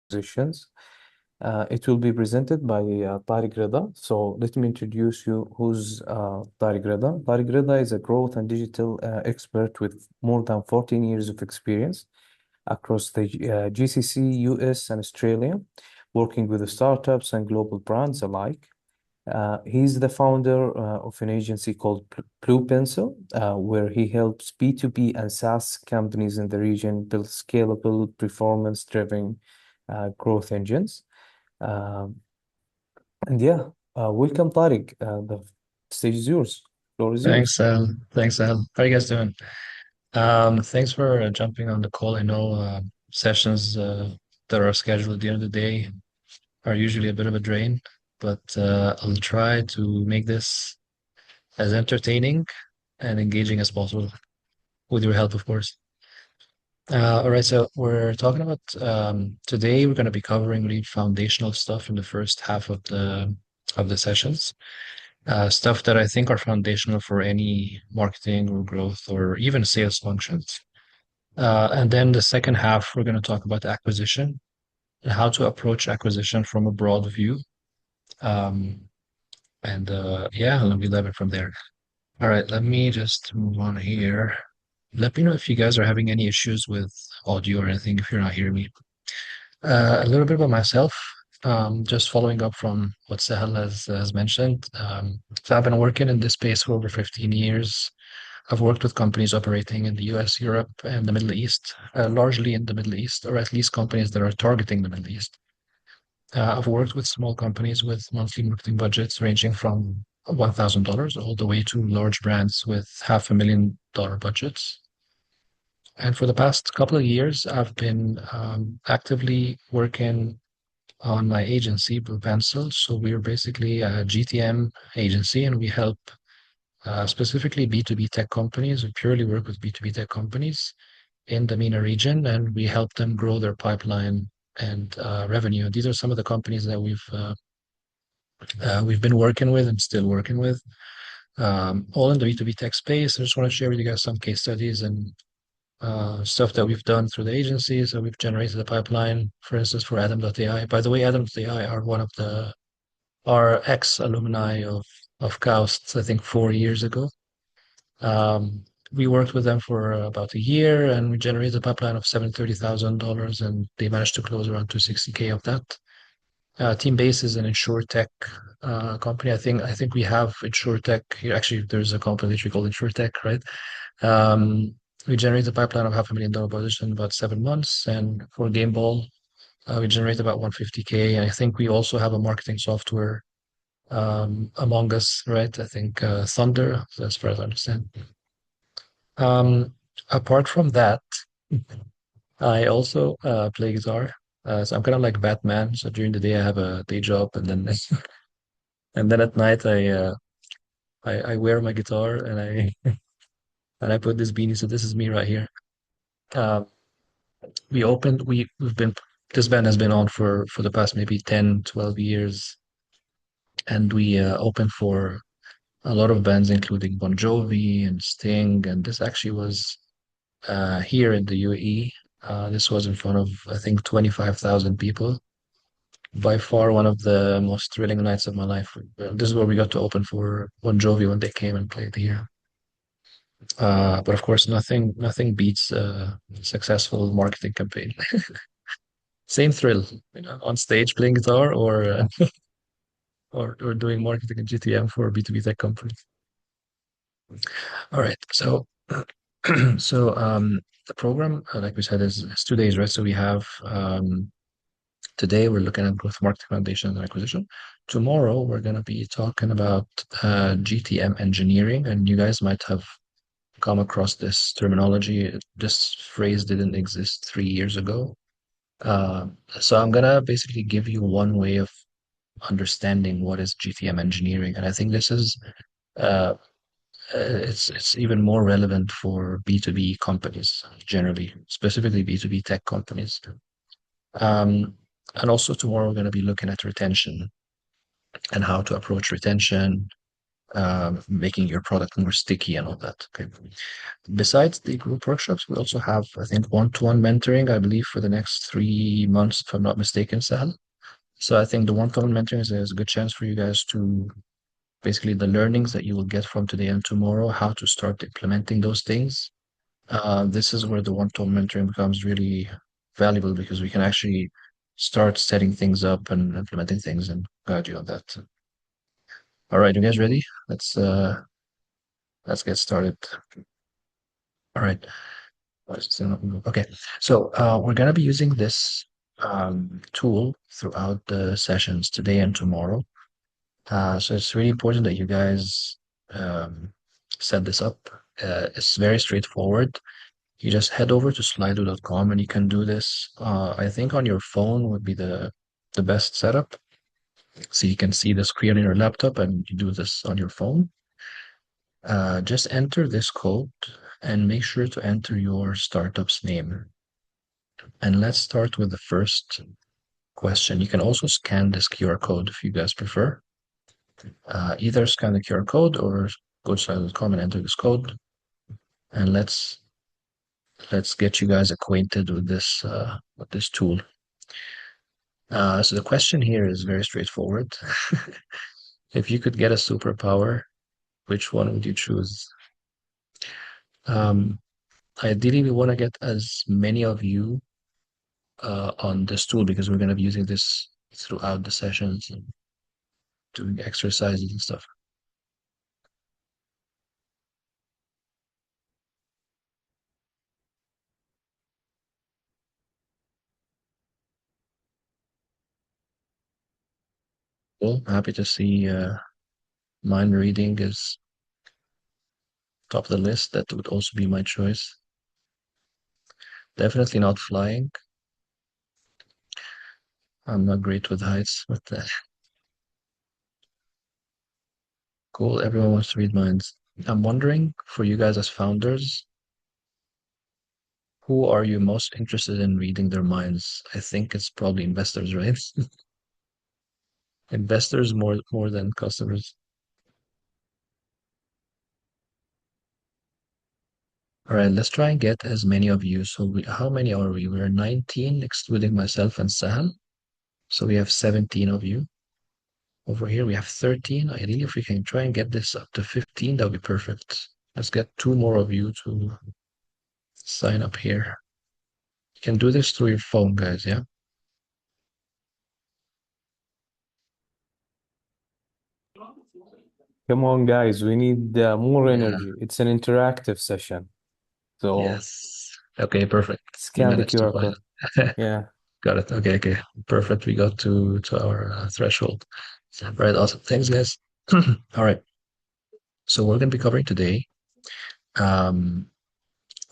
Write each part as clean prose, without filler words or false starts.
acquisitions. It will be presented by Tariq Rida. So let me introduce you who's Tariq Rida. Tariq Rida is a growth and digital expert with more than 14 years of experience across the GCC, US, and Australia, working with the startups and global brands alike. He's the founder of an agency called Blue Pencil, where he helps B2B and SaaS companies in the region build scalable, performance-driven growth engines. Um, and yeah, welcome, Tariq. The stage is yours. Floor is yours. Thanks, Al. Thanks, Al. How are you guys doing? Thanks for jumping on the call. I know sessions that are scheduled at the end of the day are usually a bit of a drain, but I'll try to make this as entertaining and engaging as possible with your help, of course. All right, so we're talking about today. We're going to be covering really foundational stuff in the first half of the sessions. Stuff that I think are foundational for any marketing or growth or even sales functions. And then the second half, we're going to talk about acquisition and how to approach acquisition from a broad view. Um, and yeah, let me level from there. All right, let me just move on here. Let me know if you guys are having any issues with audio or anything if you're not hearing me. A little bit about myself, just following up from what Sahel has mentioned. So I've been working in this space for over 15 years. I've worked with companies operating in the US, Europe, and the Middle East, largely in the Middle East, or at least companies that are targeting the Middle East. I've worked with small companies with monthly marketing budgets ranging from $1,000 all the way to large brands with $500,000 budgets. And for the past couple of years, I've been actively working on my agency, Blue Pencil. So we're basically a GTM agency, and we help specifically B2B tech companies. We purely work with B2B tech companies in the MENA region, and we help them grow their pipeline and revenue. These are some of the companies that we've been working with and still working with, all in the B2B tech space. I just want to share with you guys some case studies and stuff that we've done through the agency. So we've generated a pipeline, for instance, for Adam.ai. By the way, Adam.ai are one of our ex-alumni of Kaust, I think 4 years ago. We worked with them for about a year and we generated a pipeline of $730,000 and they managed to close around 260K of that. Teambase is an insurtech company. I think we have insurtech here. Actually, there's a company that we call insurtech, right? Um, we generated a pipeline of $500,000 budget in about 7 months. And for Gameball, we generate about 150K. And I think we also have a marketing software among us, right? I think Thunder, as far as I understand. Um, Apart from that, I also play guitar. So I'm kind of like Batman. So during the day I have a day job, and then and then at night I wear my guitar and I and I put this beanie. So this is me right here. Uh, we've been this band has been on for the past maybe 10, 12 years, and we opened for a lot of bands, including Bon Jovi and Sting. And this actually was here in the UAE. This was in front of, I think, 25,000 people. By far one of the most thrilling nights of my life. This is where we got to open for Bon Jovi when they came and played here. But of course, nothing beats a successful marketing campaign. Same thrill, on stage playing guitar or doing marketing and GTM for B2B tech companies. All right, so so the program, like we said, is 2 days, right? So we have today we're looking at growth marketing foundation and acquisition. Tomorrow we're going to be talking about GTM engineering, and you guys might have come across this terminology. This phrase didn't exist 3 years ago. So I'm gonna basically give you one way of understanding what is GTM engineering, and I think this is uh, it's even more relevant for B2B companies generally, specifically B2B tech companies. Um, and also tomorrow we're going to be looking at retention and how to approach retention, making your product more sticky and all that. Okay. Besides the group workshops, we also have, I think, one-to-one mentoring, I believe, for the next 3 months, if I'm not mistaken, Sahel. So I think the one-to-one mentoring is a good chance for you guys to basically the learnings that you will get from today and tomorrow, how to start implementing those things. This is where the one-to-one mentoring becomes really valuable because we can actually start setting things up and implementing things and guide you on that. All right, you guys ready? Let's get started. All right. Okay, so we're gonna be using this tool throughout the sessions today and tomorrow. So it's really important that you guys um, set this up. It's very straightforward. You just head over to slido.com and you can do this. I think on your phone would be the best setup. So you can see the screen on your laptop and you do this on your phone. Just enter this code and make sure to enter your startup's name. And let's start with the first question. You can also scan this QR code if you guys prefer. Either scan the QR code or go to slido.com and enter this code. And let's get you guys acquainted with this tool. So the question here is very straightforward. If you could get a superpower, which one would you choose? Um, Ideally, we want to get as many of you on this tool because we're going to be using this throughout the sessions and doing exercises and stuff. Cool. Happy to see mind reading is top of the list. That would also be my choice. Definitely not flying. I'm not great with heights, but cool. Everyone wants to read minds. I'm wondering for you guys as founders, who are you most interested in reading their minds? I think it's probably investors, right? Investors more than customers. All right, let's try and get as many of you. So how many are we? We're 19, excluding myself and Sahel. So we have 17 of you. Over here we have 13. Ideally, if we can try and get this up to 15, that would be perfect. Let's get two more of you to sign up here. You can do this through your phone, guys, yeah? Come on, guys, we need more Yeah, energy. It's an interactive session. So yes. Okay, perfect. We scan the managed to QR find code. it. Yeah. Got it. Okay, okay. Perfect. We got to our threshold. Right, awesome. Thanks, guys. All right. So we're going to be covering today. Um,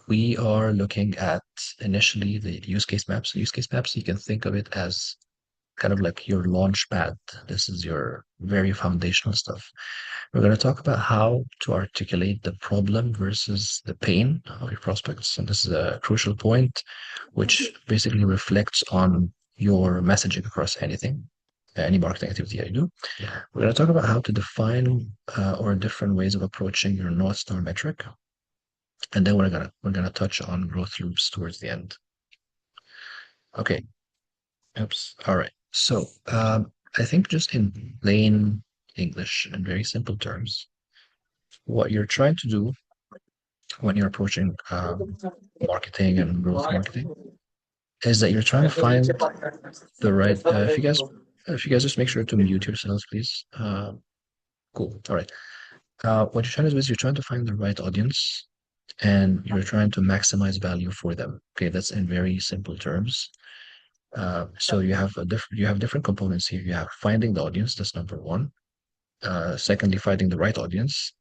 we are looking at initially the use case maps. Use case maps, you can think of it as kind of like your launch pad. This is your very foundational stuff. We're going to talk about how to articulate the problem versus the pain of your prospects. And this is a crucial point, which basically reflects on your messaging across anything, any marketing activity that you do. We're going to talk about how to define or different ways of approaching your North Star metric. And then we're gonna touch on growth loops towards the end. Okay. Oops. All right. So I think just in plain English and very simple terms, what you're trying to do when you're approaching marketing and growth marketing is that you're trying to find the right. If you guys just make sure to mute yourselves, please. Cool. All right. What you're trying to do is you're trying to find the right audience and you're trying to maximize value for them. Okay, that's in very simple terms. So you have different components here. You have finding the audience, that's number one. Secondly, finding the right audience.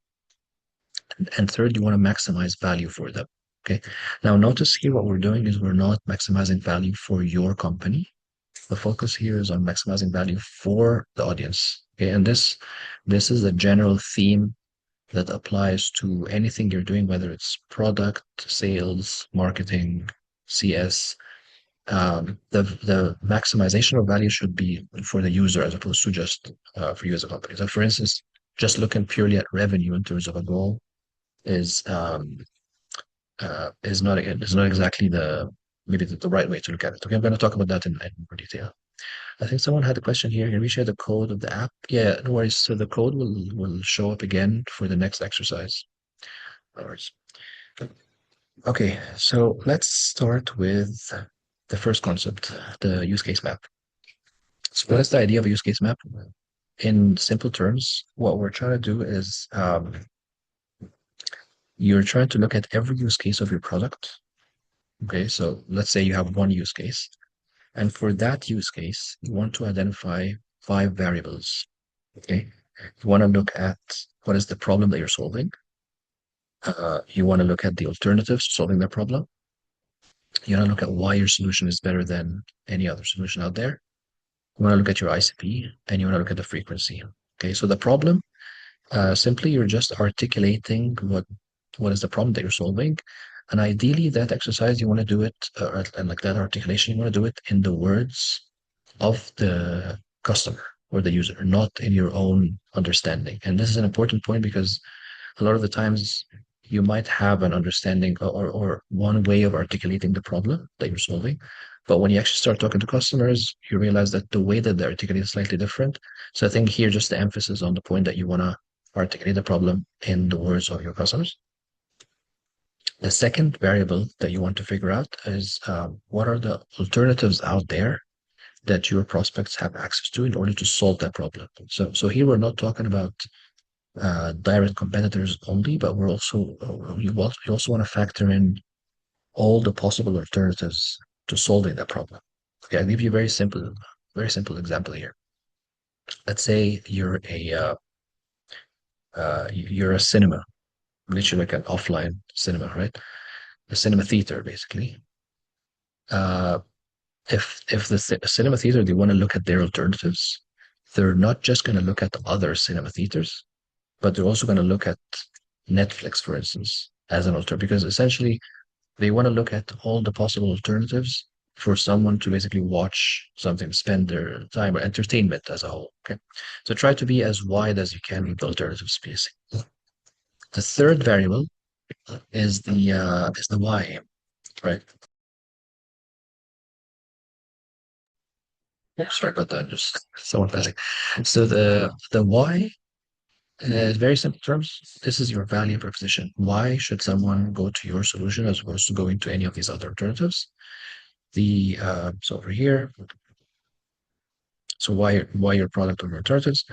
And third, you want to maximize value for them. Okay. Now notice here what we're doing is we're not maximizing value for your company. The focus here is on maximizing value for the audience. Okay. And this is a general theme that applies to anything you're doing, whether it's product, sales, marketing, CS. The maximization of value should be for the user as opposed to just for you as a company. So, for instance, just looking purely at revenue in terms of a goal is not exactly the right way to look at it. Okay, I'm going to talk about that in more detail. I think someone had a question here. Can we share the code of the app? Yeah, no worries. So the code will show up again for the next exercise. No worries. Okay, so let's start with the first concept, the use case map. So what is the idea of a use case map? In simple terms, what we're trying to do is you're trying to look at every use case of your product. Okay, so let's say you have one use case, and for that use case, you want to identify 5 variables. Okay, you want to look at what is the problem that you're solving. You want to look at the alternatives to solving that problem. You want to look at why your solution is better than any other solution out there. You want to look at your ICP, and you want to look at the frequency. Okay, so the problem, simply you're just articulating what is the problem that you're solving. And ideally, that exercise, you want to do it, and like that articulation, you want to do it in the words of the customer or the user, not in your own understanding. And this is an important point because a lot of the times you might have an understanding or one way of articulating the problem that you're solving. But when you actually start talking to customers, you realize that the way that they articulate is slightly different. So I think here, just the emphasis on the point that you want to articulate the problem in the words of your customers. The second variable that you want to figure out is what are the alternatives out there that your prospects have access to in order to solve that problem. So here we're not talking about direct competitors only, but you also want to factor in all the possible alternatives to solving that problem. Okay, I'll give you a very simple example here. Let's say you're a cinema, literally like an offline cinema, right? A cinema theater, basically. Uh, if the cinema theater they want to look at their alternatives, they're not just going to look at other cinema theaters, but they're also going to look at Netflix, for instance, as an alternative, because essentially they want to look at all the possible alternatives for someone to basically watch something, spend their time or entertainment as a whole. Okay. So try to be as wide as you can with the alternative space. The third variable is the why, right? Sorry about that. Just someone passing. So the why, in very simple terms, this is your value proposition. Why should someone go to your solution as opposed to going to any of these other alternatives? So over here, so why your product over alternatives?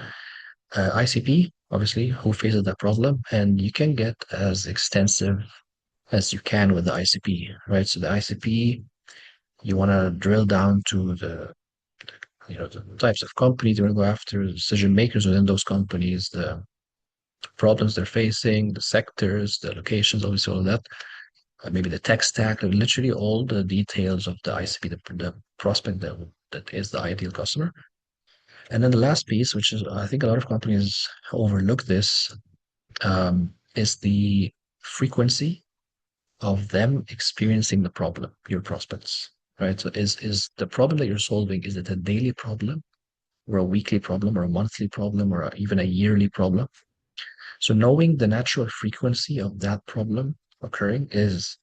ICP, obviously, who faces that problem, and you can get as extensive as you can with the ICP, right? So the ICP, you want to drill down to the types of companies you want to go after, the decision makers within those companies, the problems they're facing, the sectors, the locations, obviously all of that. Maybe the tech stack, literally all the details of the ICP, the prospect that is the ideal customer. And then the last piece, which is I think a lot of companies overlook this, is the frequency of them experiencing the problem, your prospects, right? So is the problem that you're solving, is it a daily problem or a weekly problem or a monthly problem or even a yearly problem? So knowing the natural frequency of that problem occurring is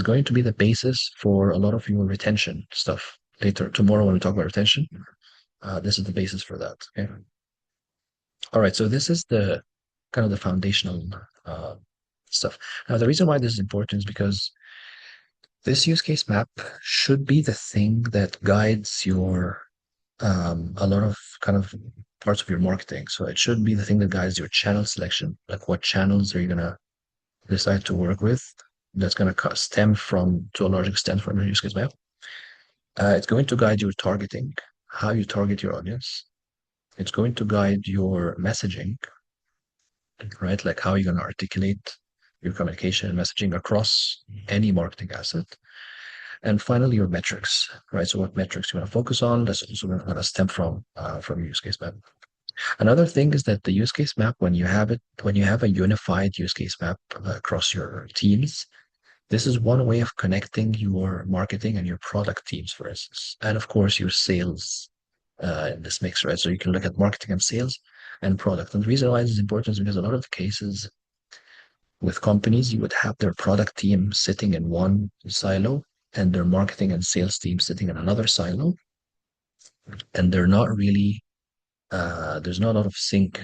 going to be the basis for a lot of your retention stuff later. Tomorrow when we talk about retention, this is the basis for that. Okay. All right. So this is the kind of the foundational stuff. Now, the reason why this is important is because this use case map should be the thing that guides your a lot of kind of parts of your marketing. So it should be the thing that guides your channel selection, like what channels are you gonna decide to work with. That's gonna stem from, to a large extent, from your use case map. It's going to guide your targeting, how you target your audience. It's going to guide your messaging, right? Like how you're going to articulate your communication and messaging across any marketing asset. And finally, your metrics, right? So what metrics you want to focus on, that's also going to stem from your use case map. Another thing is that the use case map, when you have a unified use case map across your teams, this is one way of connecting your marketing and your product teams, for instance, and of course your sales in this mix, right? So you can look at marketing and sales and product. And the reason why this is important is because a lot of the cases with companies, you would have their product team sitting in one silo and their marketing and sales team sitting in another silo, and they're not really there's not a lot of sync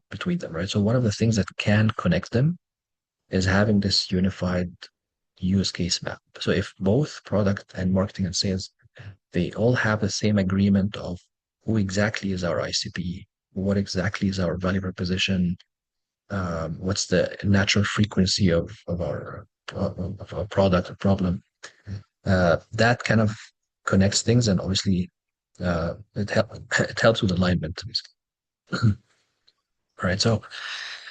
between them, right? So one of the things that can connect them is having this unified use case map. So if both product and marketing and sales, they all have the same agreement of who exactly is our ICP, what exactly is our value proposition, what's the natural frequency of our product or problem, that kind of connects things, and obviously it helps with alignment. All right, so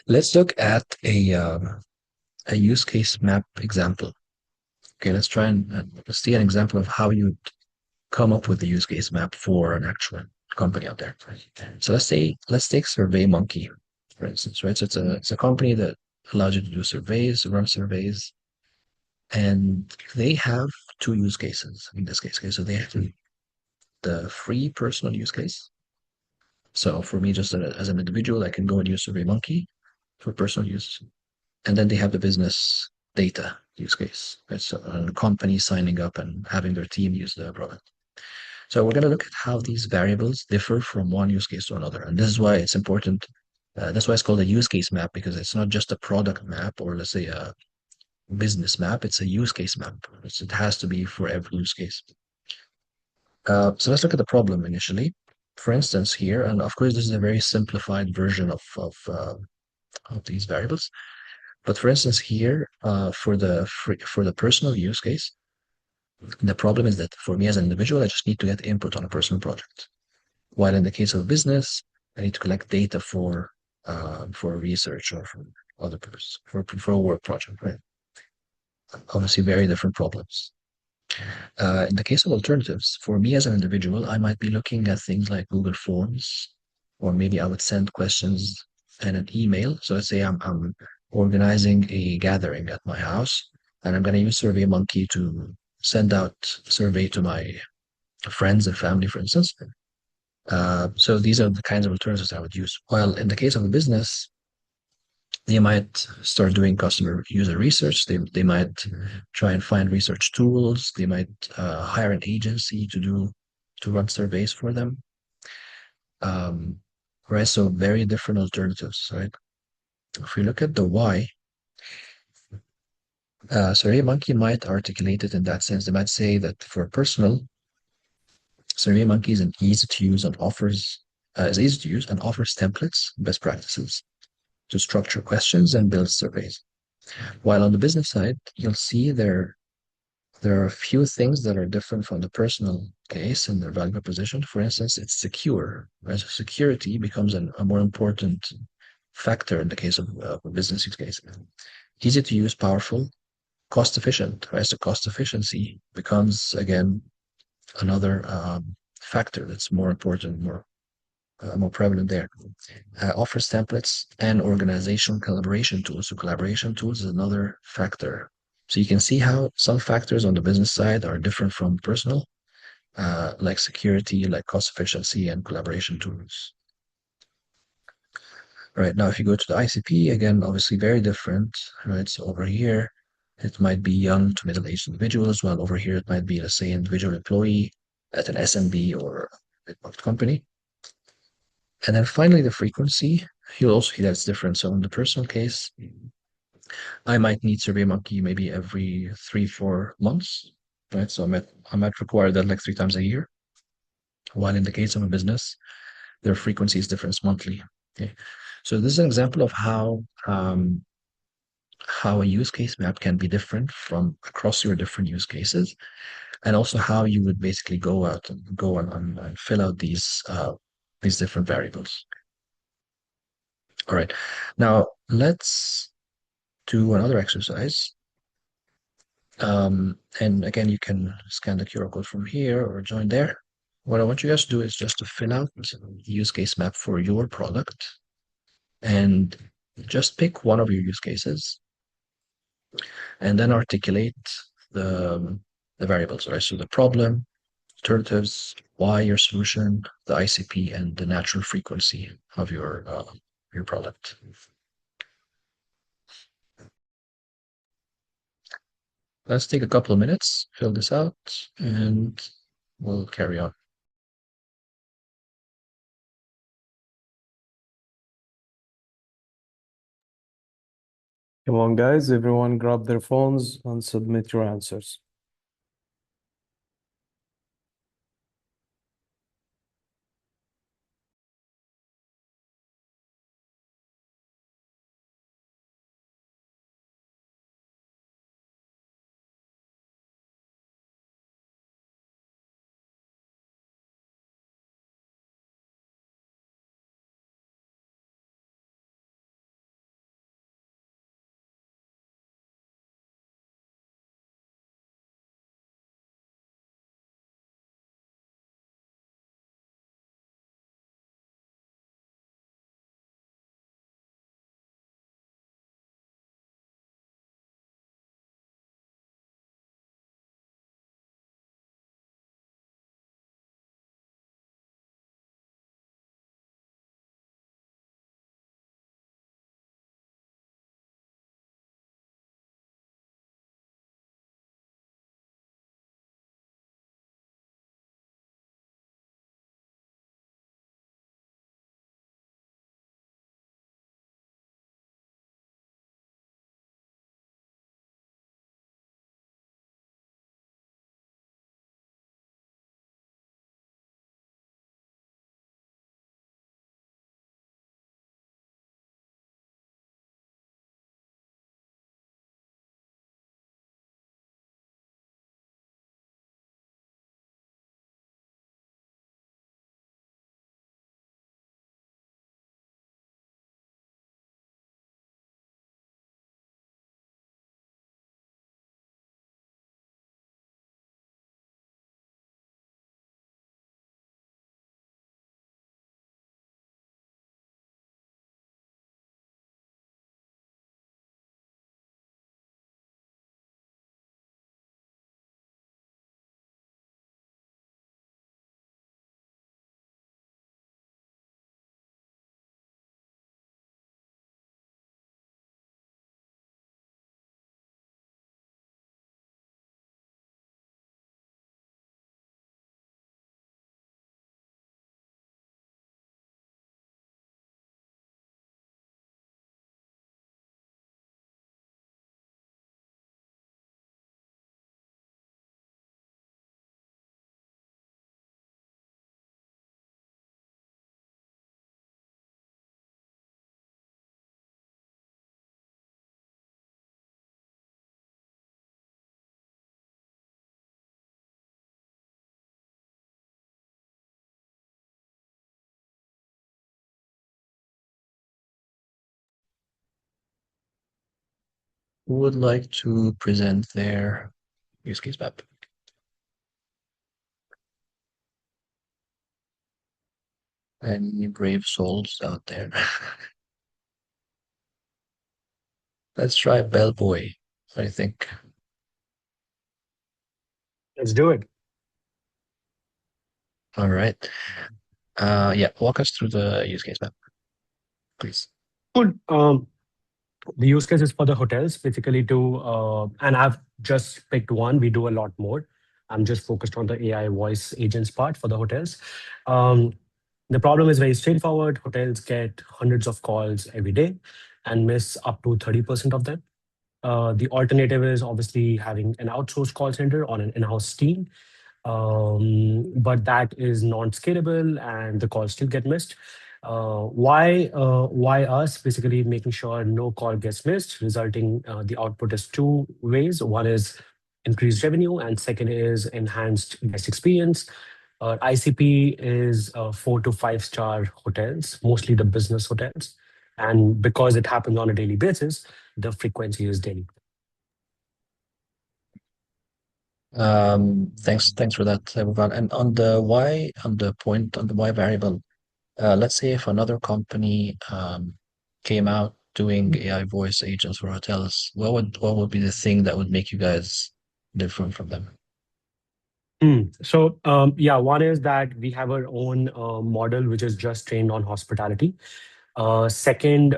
let's look at a use case map example. Okay, let's try and let's see an example of how you come up with the use case map for an actual company out there. So let's take SurveyMonkey, for instance, right? So it's a company that allows you to do surveys, run surveys, and they have two use cases in this case. Okay, so they have the free personal use case. So for me, just as an individual, I can go and use SurveyMonkey for personal use. And then they have the business data use case. Right? So a company signing up and having their team use the product. So we're going to look at how these variables differ from one use case to another. And this is why it's important. That's why it's called a use case map, because it's not just a product map or let's say a business map. It's a use case map. It has to be for every use case. So let's look at the problem initially. For instance, here, and of course, this is a very simplified version of these variables. But for instance, here, for the personal use case, the problem is that for me as an individual, I just need to get input on a personal project. While in the case of business, I need to collect data for research or for other purposes, for a work project, right? Obviously, very different problems. In the case of alternatives, for me as an individual, I might be looking at things like Google Forms, or maybe I would send questions in an email. So let's say I'm organizing a gathering at my house, and I'm going to use SurveyMonkey to send out a survey to my friends and family, for instance. So these are the kinds of alternatives I would use. While in the case of a business, they might start doing customer user research. They might try and find research tools. They might hire an agency to run surveys for them. Right, so very different alternatives, right? If we look at the why, SurveyMonkey might articulate it in that sense. They might say that for personal, SurveyMonkey is is easy to use and offers templates, best practices to structure questions and build surveys. While on the business side, you'll see there are a few things that are different from the personal case and their value proposition. For instance, it's secure. Right? So security becomes a more important factor in the case of a business use case. Easy to use, powerful, cost efficient. Right? So cost efficiency becomes again another factor that's more important, more prevalent there. Offers templates and organizational collaboration tools. So collaboration tools is another factor. So you can see how some factors on the business side are different from personal, like security, like cost efficiency, and collaboration tools. All right, now if you go to the ICP, again, obviously very different, right? So over here, it might be young to middle-aged individuals, while over here it might be, let's say, individual employee at an SMB or a mid-market company. And then finally, the frequency, you'll also see that's different. So in the personal case, I might need SurveyMonkey maybe every 3-4 months, right? So I might require that like 3 times a year. While in the case of a business, their frequency is different, it's monthly. Okay, so this is an example of how a use case map can be different from across your different use cases, and also how you would basically go out and and fill out these different variables. All right, now let's do another exercise. And again, you can scan the QR code from here or join there. What I want you guys to do is just to fill out the use case map for your product and just pick one of your use cases and then articulate the variables, right? So the problem, alternatives, why your solution, the ICP, and the natural frequency of your product. Let's take a couple of minutes, fill this out, and we'll carry on. Come on, guys, everyone grab their phones and submit your answers. Who would like to present their use case map? Any brave souls out there? Let's try Bellboy, I think. Let's do it. All right. Yeah, walk us through the use case map, please. Good. The use case is for the hotels, basically and I've just picked one. We do a lot more. I'm just focused on the AI voice agents part for the hotels. Um, the problem is very straightforward. Hotels get hundreds of calls every day and miss up to 30% of them. The alternative is obviously having an outsourced call center on an in-house team, but that is non-scalable and the calls still get missed. Why us? Basically, making sure no call gets missed, resulting the output is two ways. One is increased revenue, and second is enhanced guest experience. ICP is 4 to 5 star hotels, mostly the business hotels, and because it happens on a daily basis, the frequency is daily. Thanks for that, Bhuvan. And on the why, on the why variable, let's say if another company came out doing AI voice agents for hotels, what would be the thing that would make you guys different from them? Yeah, one is that we have our own model which is just trained on hospitality. Second,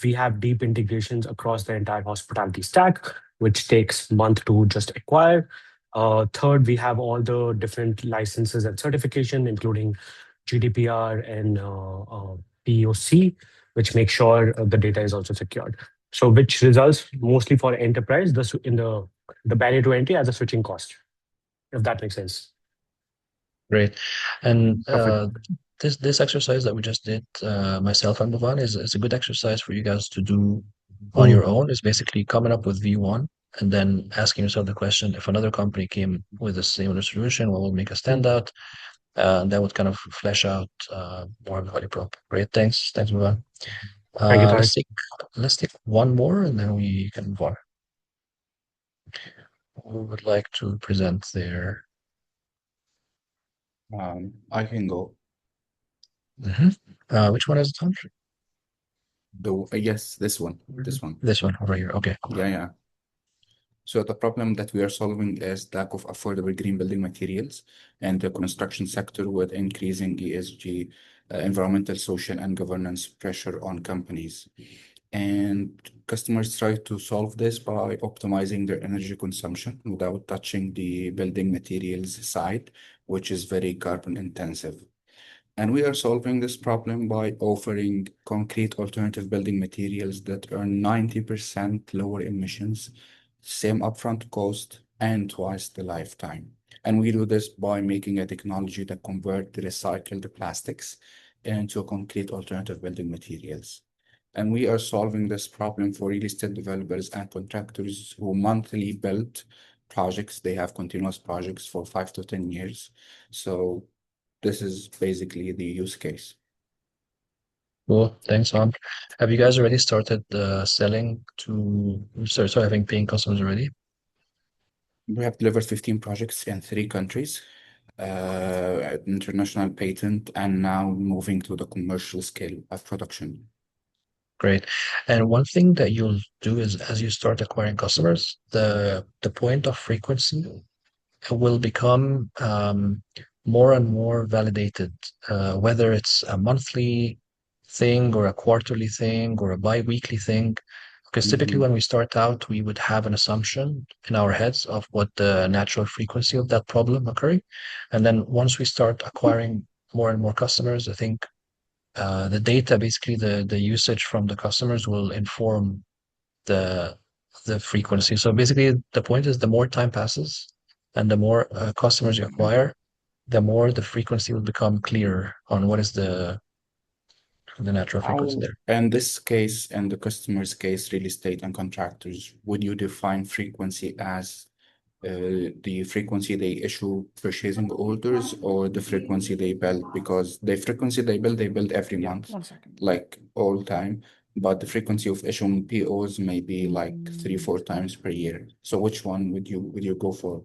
we have deep integrations across the entire hospitality stack, which takes month to just acquire. Third, we have all the different licenses and certification, including GDPR and POC, which make sure the data is also secured. So, which results mostly for enterprise in the barrier to entry as a switching cost, if that makes sense. Great. And Perfect. this exercise that we just did, myself and Bhavan, is a good exercise for you guys to do on Mm, your own. Is basically coming up with V1 and then asking yourself the question, if another company came with the similar solution, what would make us stand mm. out? That would kind of flesh out more of the value prop. Great. Thanks, Bhavan. Thank you, Uh, Tarek. let's take let's take one more and then we can move on. Who would like to present their I can go. Mhm. Which one is it on? Yes, this one. This one. This one over here. Okay. Yeah. So the problem that we are solving is lack of affordable green building materials and the construction sector with increasing ESG, environmental, social, and governance pressure on companies. And customers try to solve this by optimizing their energy consumption without touching the building materials side, which is very carbon intensive. And we are solving this problem by offering concrete alternative building materials that earn 90% lower emissions, same upfront cost, and twice the lifetime. And we do this by making a technology that convert the recycled plastics into concrete alternative building materials. And we are solving this problem for real estate developers and contractors who monthly build projects. They have continuous projects for 5 to 10 years. So this is basically the use case. Cool. Thanks, Om. Have you guys already started selling to, sorry, having paying customers already? We have delivered 15 projects in 3 countries, international patent, and now moving to the commercial scale of production. Great. And one thing that you'll do is as you start acquiring customers, the point of frequency will become more and more validated, whether it's a monthly thing or a quarterly thing or a bi-weekly thing. Because typically when we start out, we would have an assumption in our heads of what the natural frequency of that problem occurring. And then once we start acquiring more and more customers, I think the data, basically the usage from the customers will inform the the frequency. So basically, the point is the more time passes and the more customers you acquire, the more the frequency will become clearer on what is the natural frequency How, there. in this case, in the customer's case, real estate and contractors, would you define frequency as the frequency they issue purchasing orders or the frequency they build? Because the frequency they build every month, like all time, but the frequency of issuing POs may be like 3, 4 times per year. So which one would you go for?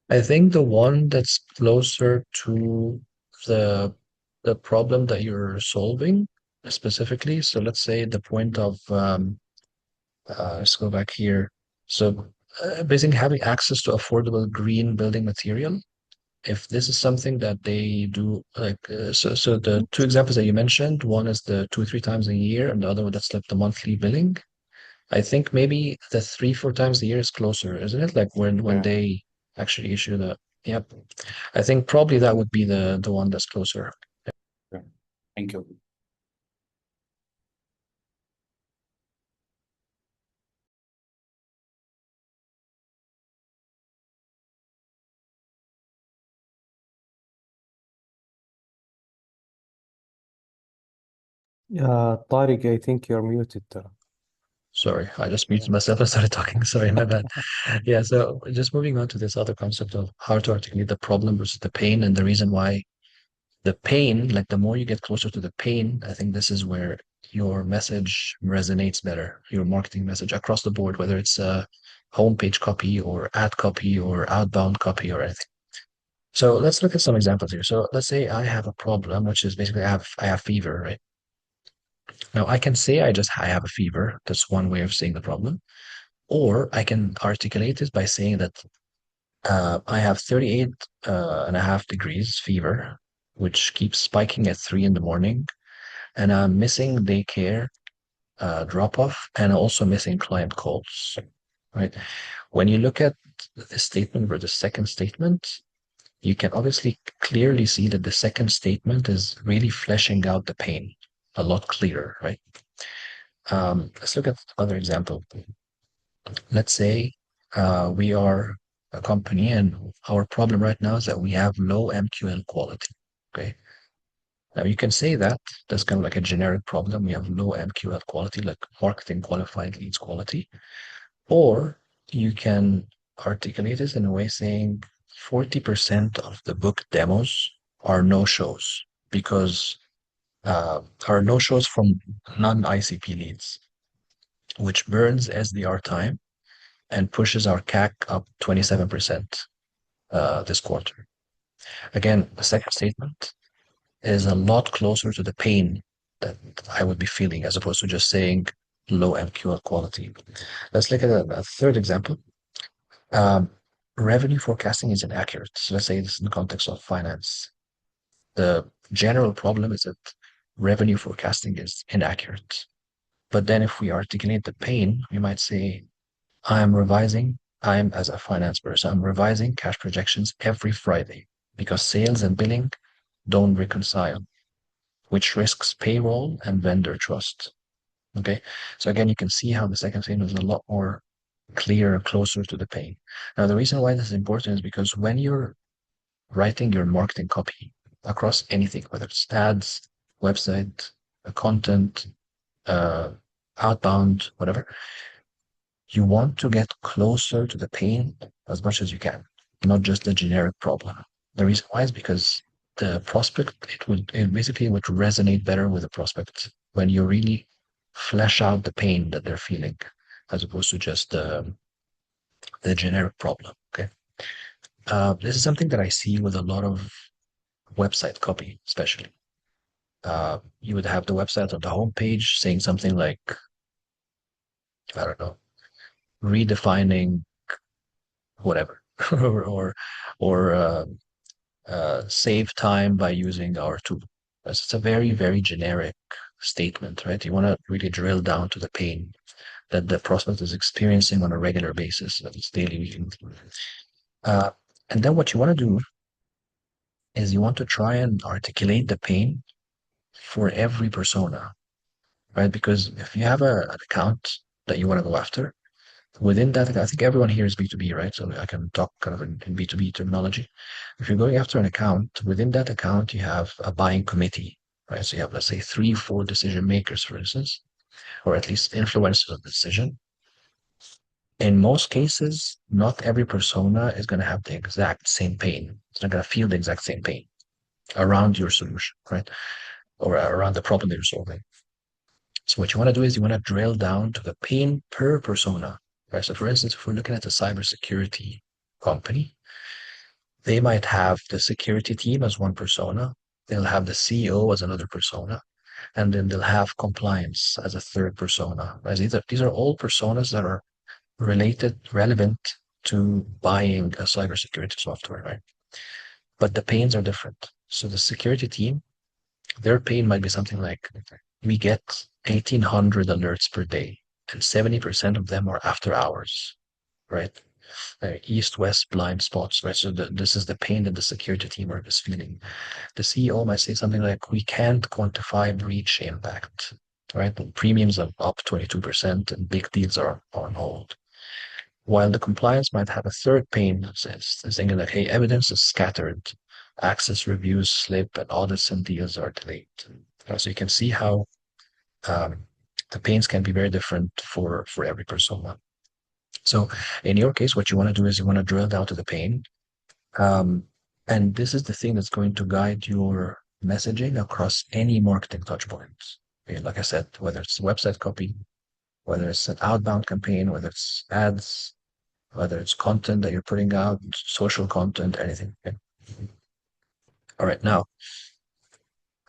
I think the one that's closer to the the problem that you're solving specifically. So let's say the point of let's go back here. So basically having access to affordable green building material. If this is something that they do, like so the two examples that you mentioned, one is the 2 or 3 times a year, and the other one that's like the monthly billing. I think maybe the 3 or 4 times a year is closer, isn't it? Like when Yeah. they actually issue the, yep. I think probably that would be the one that's closer. Yeah. Thank you. Tariq, I think you're muted. Sorry, I just muted myself and started talking. Sorry, my bad. Yeah, so just moving on to this other concept of how to articulate the problem versus the pain, and the reason why the pain, like the more you get closer to the pain, I think this is where your message resonates better, your marketing message across the board, whether it's a homepage copy or ad copy or outbound copy or anything. So let's look at some examples here. So let's say I have a problem, which is basically I have fever, right? Now I can say I have a fever. That's one way of saying the problem. Or I can articulate it by saying that I have 38 and a half degrees fever, which keeps spiking at 3 in the morning, and I'm missing daycare drop off and also missing client calls, right? When you look at the statement or the second statement, you can obviously clearly see that the second statement is really fleshing out the pain a lot clearer, right? Let's look at another example. Let's say we are a company and our problem right now is that we have low MQL quality. Okay. Now you can say that that's kind of like a generic problem. We have low MQL quality, like marketing qualified leads quality. Or you can articulate it in a way saying 40% of the book demos are no-shows because are no-shows from non-ICP leads, which burns SDR time and pushes our CAC up 27% this quarter. Again, the second statement is a lot closer to the pain that I would be feeling as opposed to just saying low MQL quality. Let's look at a third example. Revenue forecasting is inaccurate. So let's say this in the context of finance. The general problem is that revenue forecasting is inaccurate. But then if we articulate the pain, we might say, I'm as a finance person, I'm revising cash projections every Friday because sales and billing don't reconcile, which risks payroll and vendor trust. Okay. So again, you can see how the second statement is a lot more clear, closer to the pain. Now, the reason why this is important is because when you're writing your marketing copy across anything, whether it's ads, website, content, outbound, whatever, you want to get closer to the pain as much as you can, not just the generic problem. The reason why is because the prospect, it basically would resonate better with the prospect when you really flesh out the pain that they're feeling, as opposed to just the generic problem. Okay. This is something that I see with a lot of website copy, especially. You would have the website on the homepage saying something like, I don't know, redefining whatever, or save time by using our tool. It's a very, very generic statement, right? You want to really drill down to the pain that the prospect is experiencing on a regular basis, that it's daily, weekly. And then what you want to do is you want to try and articulate the pain for every persona, right? Because if you have an account that you want to go after, within that, I think everyone here is B2B, right? So I can talk kind of in B2B terminology. If you're going after an account, within that account, you have a buying committee, right? So you have, let's say, 3, 4 decision makers, for instance, or at least influencers of the decision. In most cases, not every persona is going to have the exact same pain. It's not going to feel the exact same pain around your solution, right? Or around the problem that you're solving. So what you want to do is you want to drill down to the pain per persona, right? So for instance, if we're looking at a cybersecurity company, they might have the security team as one persona, they'll have the CEO as another persona, and then they'll have compliance as a third persona. Right? These are all personas that are relevant to buying a cybersecurity software, right? But the pains are different. So the security team, their pain might be something like, we get 1,800 alerts per day, and 70% of them are after hours, right? East-west blind spots, right? So this is the pain that the security team is feeling. The CEO might say something like, we can't quantify breach impact, right? The premiums are up 22% and big deals are on hold. While the compliance might have a third pain, saying like, hey, evidence is scattered, access reviews slip, and audits and deals are delayed. So you can see how the pains can be very different for every persona. So in your case, what you want to do is you want to drill down to the pain. And this is the thing that's going to guide your messaging across any marketing touch points. Okay, like I said, whether it's website copy, whether it's an outbound campaign, whether it's ads, whether it's content that you're putting out, social content, anything. Okay? All right, now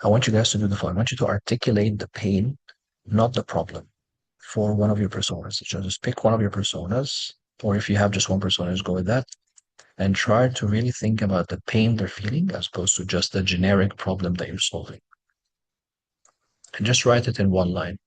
I want you guys to do the following. I want you to articulate the pain, not the problem, for one of your personas. So just pick one of your personas, or if you have just one persona, just go with that. and try to really think about the pain they're feeling as opposed to just the generic problem that you're solving. And just write it in one line.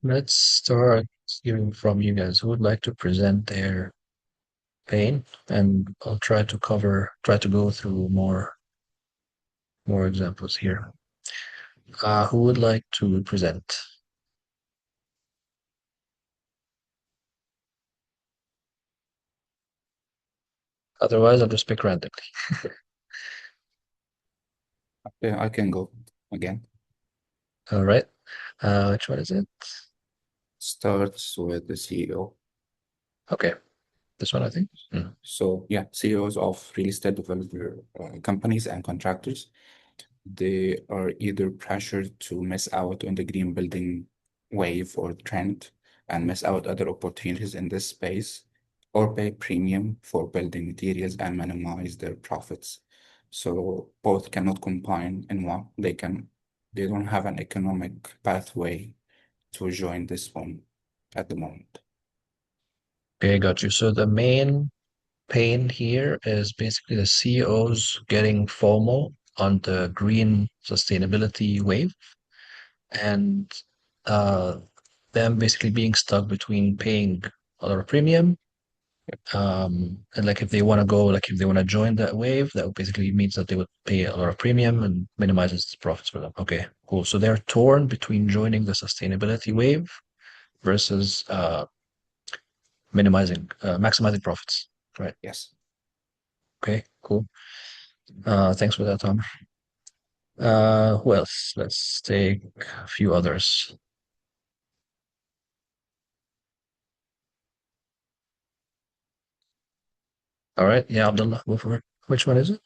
Let's start hearing from you guys. Who would like to present their pain? And I'll try to go through more examples here. Who would like to present? Otherwise, I'll just pick randomly. Yeah, I can go again. All right. Which one is it? Starts with the CEO. Okay. This one, I think. So yeah, CEOs of real estate developer companies and contractors, they are either pressured to miss out on the green building wave or trend and miss out other opportunities in this space, or pay premium for building materials and minimize their profits. So both cannot combine in one. They don't have an economic pathway to join this one at the moment. Okay, got you. So the main pain here is basically the CEOs getting FOMO on the green sustainability wave and uh, them basically being stuck between paying a lot of premium. And like if they want to go, like if they want to join that wave, that basically means that they would pay a lot of premium and minimizes the profits for them. Okay, cool. So they're torn between joining the sustainability wave versus maximizing profits. Right. Yes. Okay, cool. Thanks for that, Tom. Who else? Let's take a few others. All right. Yeah, Abdullah, go for it. Which one is it?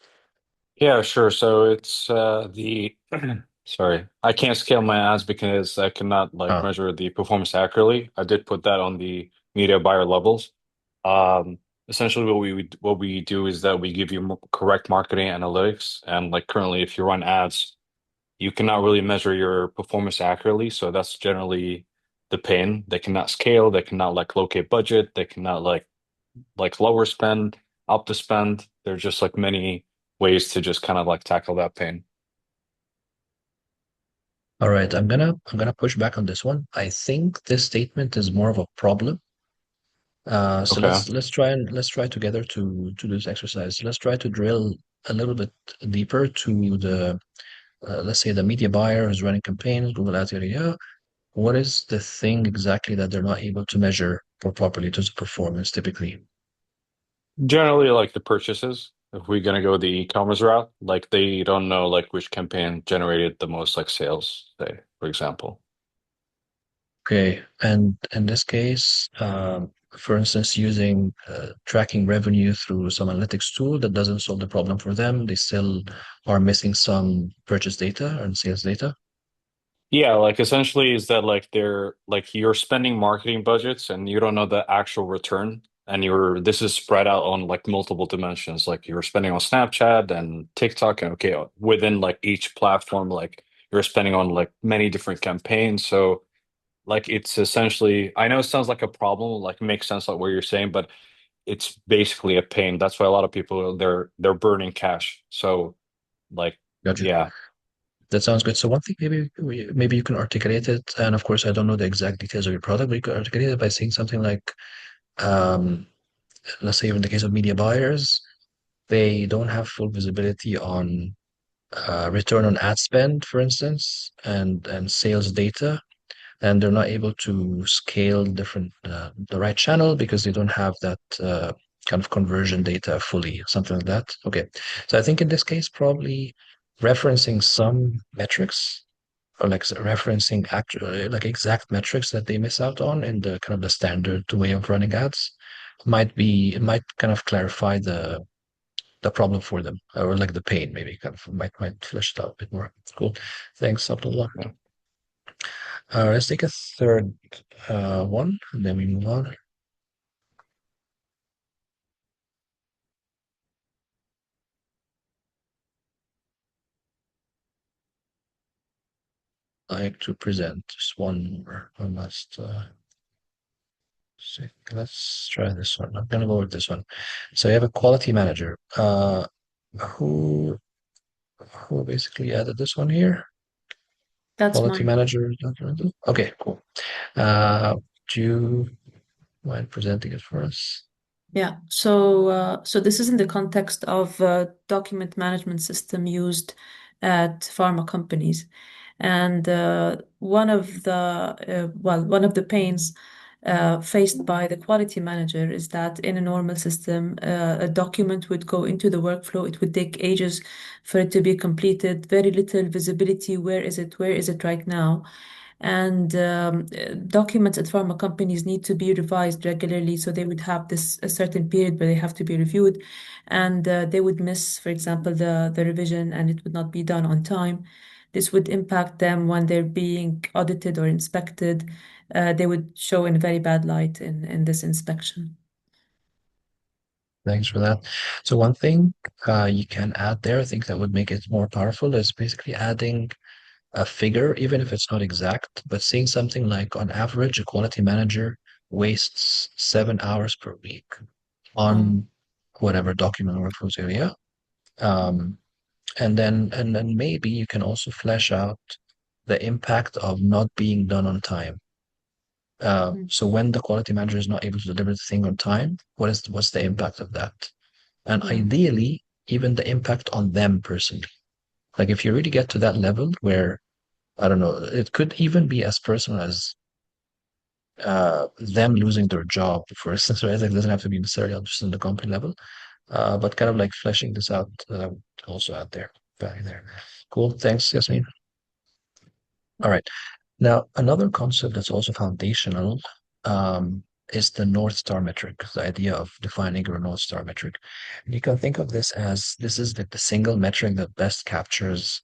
Yeah, sure. So it's the sorry, I can't scale my ads because I cannot like Oh, measure the performance accurately. I did put that on the media buyer levels. Essentially what we do is that we give you correct marketing analytics, and like currently if you run ads, you cannot really measure your performance accurately. So that's generally the pain. They cannot scale, they cannot like locate budget, they cannot like lower spend, up the spend. There's just like many ways to just kind of like tackle that pain. all right. I'm gonna push back on this one. I think this statement is more of a problem. So Okay. let's try together to do this exercise. Let's try to drill a little bit deeper to the let's say the media buyer who's running campaigns, Google Ads, yada, yada. what is the thing exactly that they're not able to measure properly in terms of performance typically? Generally, like the purchases, if we're gonna go the e-commerce route, like they don't know like which campaign generated the most like sales, say, for example. Okay, and in this case, for instance, using tracking revenue through some analytics tool that doesn't solve the problem for them, they still are missing some purchase data and sales data. Yeah, like essentially is that like they're like you're spending marketing budgets and you don't know the actual return and you're this is spread out on like multiple dimensions. Like you're spending on Snapchat and TikTok and okay, within like each platform, like you're spending on like many different campaigns. So like it's essentially I know it sounds like a problem, like makes sense like what you're saying, but it's basically a pain. That's why a lot of people they're burning cash. So like Gotcha. yeah. That sounds good. So one thing maybe you can articulate it, and of course I don't know the exact details of your product, but you could articulate it by saying something like, um, let's say in the case of media buyers, they don't have full visibility on return on ad spend, for instance, and sales data, and they're not able to scale different the right channel because they don't have that kind of conversion data fully, something like that. Okay, so I think in this case, probably referencing some metrics or like referencing actual like exact metrics that they miss out on in the kind of the standard way of running ads it might kind of clarify the problem for them or like the pain maybe kind of might flesh it out a bit more. Cool. Thanks, Abdullah. Yeah. Let's take a third one and then we move on. I like to present just one more. One last see. Let's try this one. I'm gonna go with this one. So you have a quality manager. Who who basically added this one here? That's Quality mine. manager. Okay, cool. Uh, do you mind presenting it for us? Yeah. So this is in the context of document management system used at pharma companies, and one of the pains faced by the quality manager is that in a normal system, a document would go into the workflow. It would take ages for it to be completed. Very little visibility. Where is it? Where is it right now? And documents at pharma companies need to be revised regularly, so they would have this a certain period where they have to be reviewed, and they would miss, for example, the revision, and it would not be done on time. This would impact them when they're being audited or inspected. They would show in a very bad light in this inspection. Thanks for that. So one thing you can add there, I think that would make it more powerful, is basically adding a figure, even if it's not exact, but saying something like on average, a quality manager wastes 7 hours per week on whatever document workflows area. Um, and then maybe you can also flesh out the impact of not being done on time. So when the quality manager is not able to deliver the thing on time, what's the impact of that? And Yeah. ideally, even the impact on them personally. Like if you really get to that level where, I don't know, it could even be as personal as them losing their job, for instance, right? Like it doesn't have to be necessarily just on the company level, but kind of like fleshing this out also out there, value there. Cool. Thanks, Yasmin. All right. Now, another concept that's also foundational is the North Star metric, the idea of defining your North Star metric. And you can think of this as this is the single metric that best captures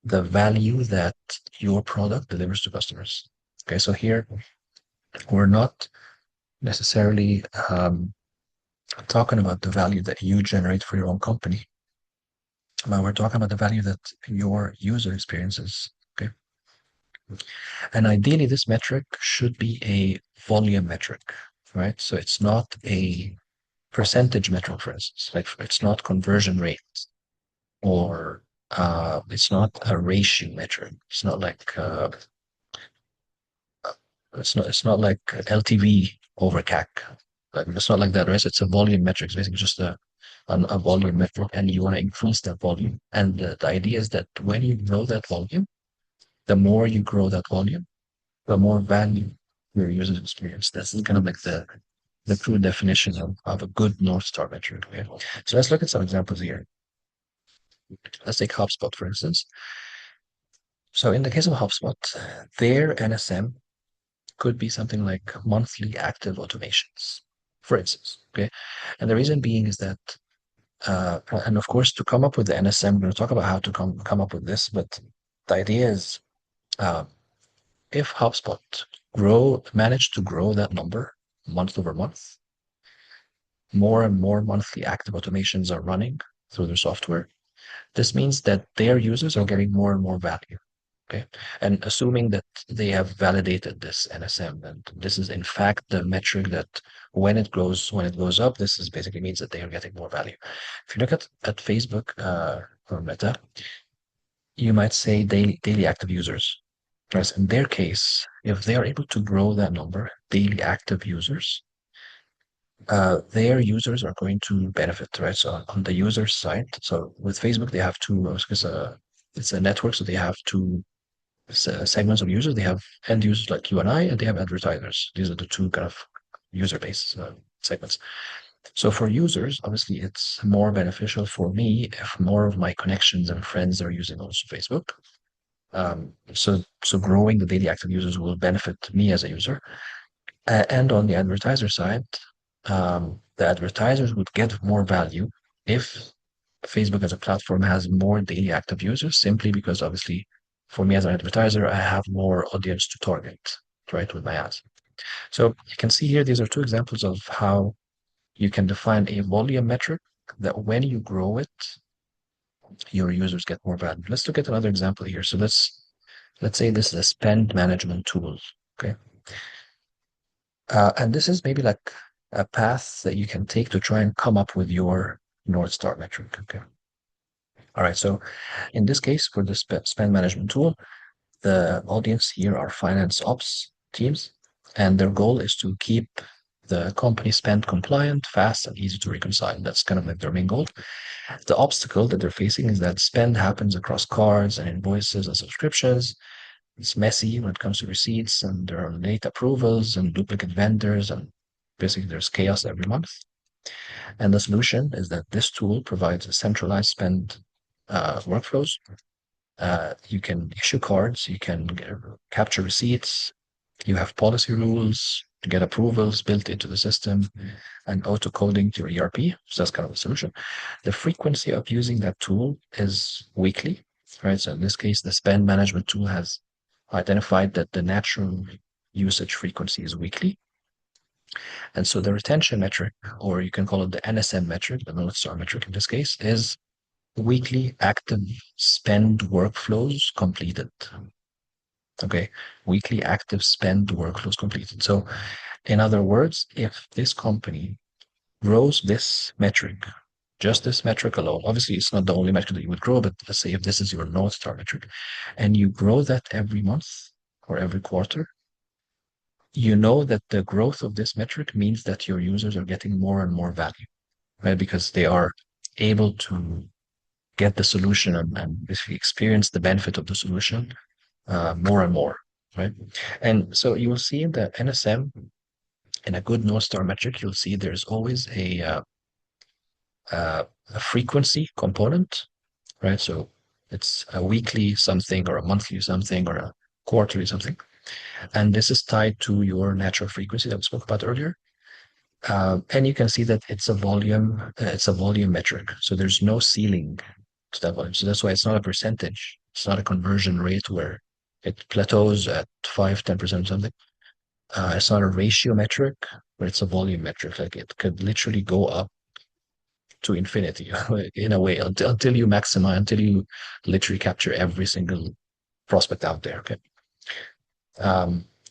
the value that your product delivers to customers. Okay, so here we're not necessarily talking about the value that you generate for your own company, but we're talking about the value that your user experiences. Okay. And ideally, this metric should be a volume metric, right? So it's not a percentage metric, for instance, like it's not conversion rate or it's not a ratio metric. It's not like it's not like LTV over CAC. Like, it's not like that, right? So it's a volume metric. It's basically just a volume metric, and you want to increase that volume. And the idea is that when you grow that volume, the more you grow that volume, the more value your users experience. That's kind of like the true definition of a good North Star metric. Okay? So let's look at some examples here. Let's take HubSpot, for instance. So in the case of HubSpot, their NSM could be something like monthly active automations, for instance. Okay. And the reason being is that, and of course, to come up with the NSM, we're going to talk about how to come up with this, but the idea is if HubSpot managed to grow that number month over month, more and more monthly active automations are running through their software. This means that their users are getting more and more value. Okay. And assuming that they have validated this NSM, and this is in fact the metric that when it goes up, this is basically means that they are getting more value. If you look at Facebook or Meta, you might say daily active users. Whereas in their case, if they are able to grow that number, daily active users, their users are going to benefit, right? So on the user side, so with Facebook, they have two, because it's a network, so they have two segments of users. They have end users like you and they have advertisers. These are the two kind of user base segments. So for users, obviously, it's more beneficial for me if more of my connections and friends are using also Facebook. So growing the daily active users will benefit me as a user. And on the advertiser side, the advertisers would get more value if Facebook as a platform has more daily active users, simply because obviously for me as an advertiser, I have more audience to target, right, with my ads. So you can see here, these are two examples of how you can define a volume metric that when you grow it, your users get more value. Let's look at another example here. So let's say this is a spend management tool. Okay. And this is maybe like a path that you can take to try and come up with your North Star metric. Okay. All right. So in this case, for the spend management tool, the audience here are finance ops teams, and their goal is to keep the company spend compliant, fast, and easy to reconcile. That's kind of like their main goal. The obstacle that they're facing is that spend happens across cards and invoices and subscriptions. It's messy when it comes to receipts, and there are late approvals and duplicate vendors, and basically there's chaos every month. And the solution is that this tool provides a centralized spend workflows. You can issue cards, you can capture receipts, you have policy rules to get approvals built into the system, and auto coding to your ERP. So that's kind of the solution. The frequency of using that tool is weekly, right? So in this case, the spend management tool has identified that the natural usage frequency is weekly. And so the retention metric, or you can call it the NSM metric, the North Star metric in this case, is weekly active spend workflows completed. Okay, weekly active spend workflows completed. So in other words, if this company grows this metric, just this metric alone, obviously it's not the only metric that you would grow, but let's say if this is your North Star metric, and you grow that every month or every quarter, you know that the growth of this metric means that your users are getting more and more value, right? Because they are able to get the solution and basically experience the benefit of the solution more and more, right? And so you will see in the NSM, in a good North Star metric, you'll see there's always a frequency component, right? So it's a weekly something or a monthly something or a quarterly something. And this is tied to your natural frequency that we spoke about earlier. And you can see that it's a volume metric. So there's no ceiling to that volume. So that's why it's not a percentage. It's not a conversion rate where it plateaus at 5-10% or something. It's not a ratio metric, but it's a volume metric. Like it could literally go up to infinity in a way until you maximize, until you literally capture every single prospect out there. Okay.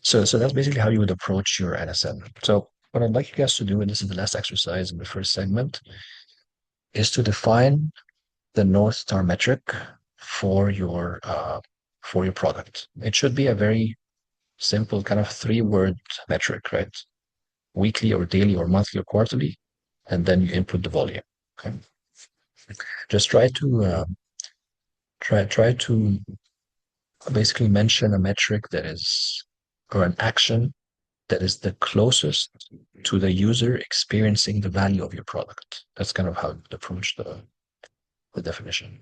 So that's basically how you would approach your NSM. So what I'd like you guys to do, and this is the last exercise in the first segment, is to define the North Star metric for your product. It should be a very simple kind of 3-word metric, right? Weekly or daily or monthly or quarterly, and then you input the volume. Okay. Just try to basically mention a metric that is or an action that is the closest to the user experiencing the value of your product. That's kind of how I approach the definition.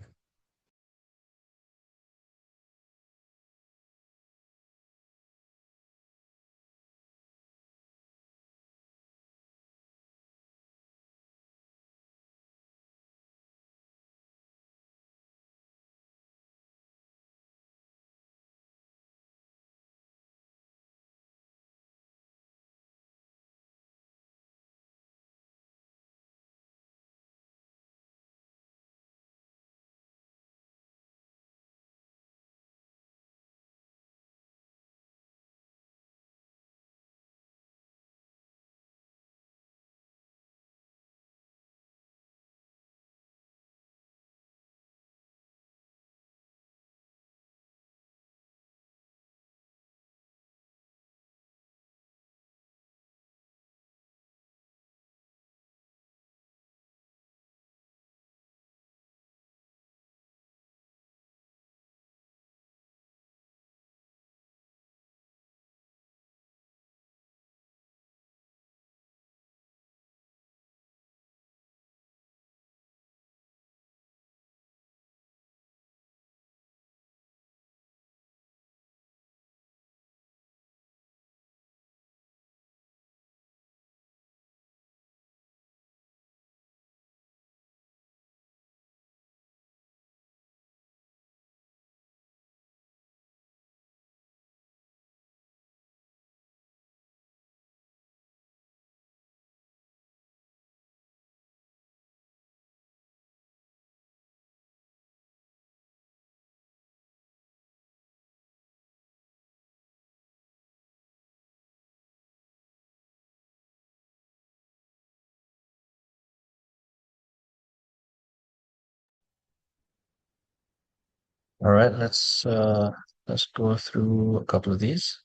All right, let's go through a couple of these.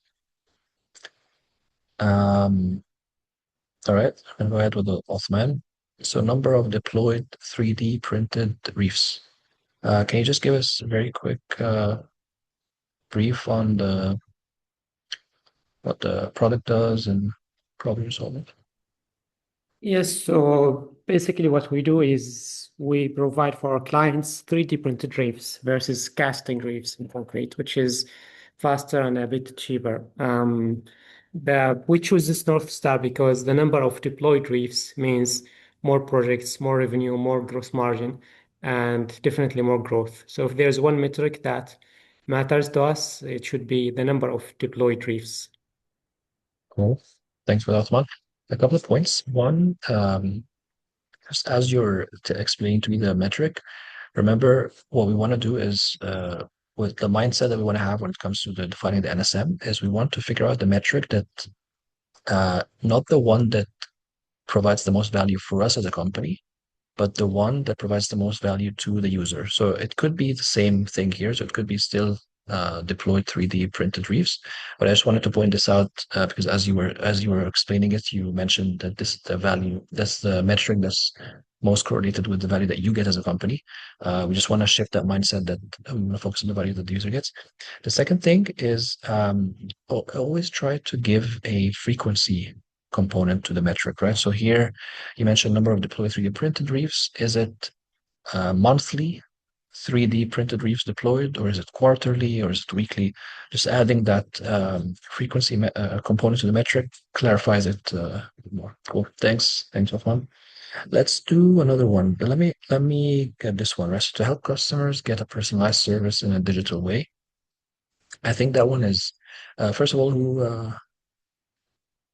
All right, I'm gonna go ahead with the Othman. So number of deployed 3D printed reefs. Can you just give us a very quick brief on what the product does and problem solving? Yes, so basically what we do is we provide for our clients 3D printed reefs versus casting reefs in concrete, which is faster and a bit cheaper. We choose this North Star because the number of deployed reefs means more projects, more revenue, more gross margin, and definitely more growth. So if there's one metric that matters to us, it should be the number of deployed reefs. Cool. Thanks for that one. A couple of points. One, just as you're explaining to me the metric, remember what we want to do is with the mindset that we want to have when it comes to defining the NSM is we want to figure out the metric that not the one that provides the most value for us as a company, but the one that provides the most value to the user. So it could be the same thing here. So it could be still deployed 3D printed reefs. But I just wanted to point this out because as you were explaining it, you mentioned that this is the value, that's the metric that's most correlated with the value that you get as a company. We just want to shift that mindset that we want to focus on the value that the user gets. The second thing is always try to give a frequency component to the metric, right? So here you mentioned number of deployed 3D printed reefs. Is it monthly 3D printed reefs deployed, or is it quarterly, or is it weekly? Just adding that frequency component to the metric clarifies it more. Cool. Thanks, Osman. Let's do another one. Let me get this one, right? So to help customers get a personalized service in a digital way. I think that one is first of all,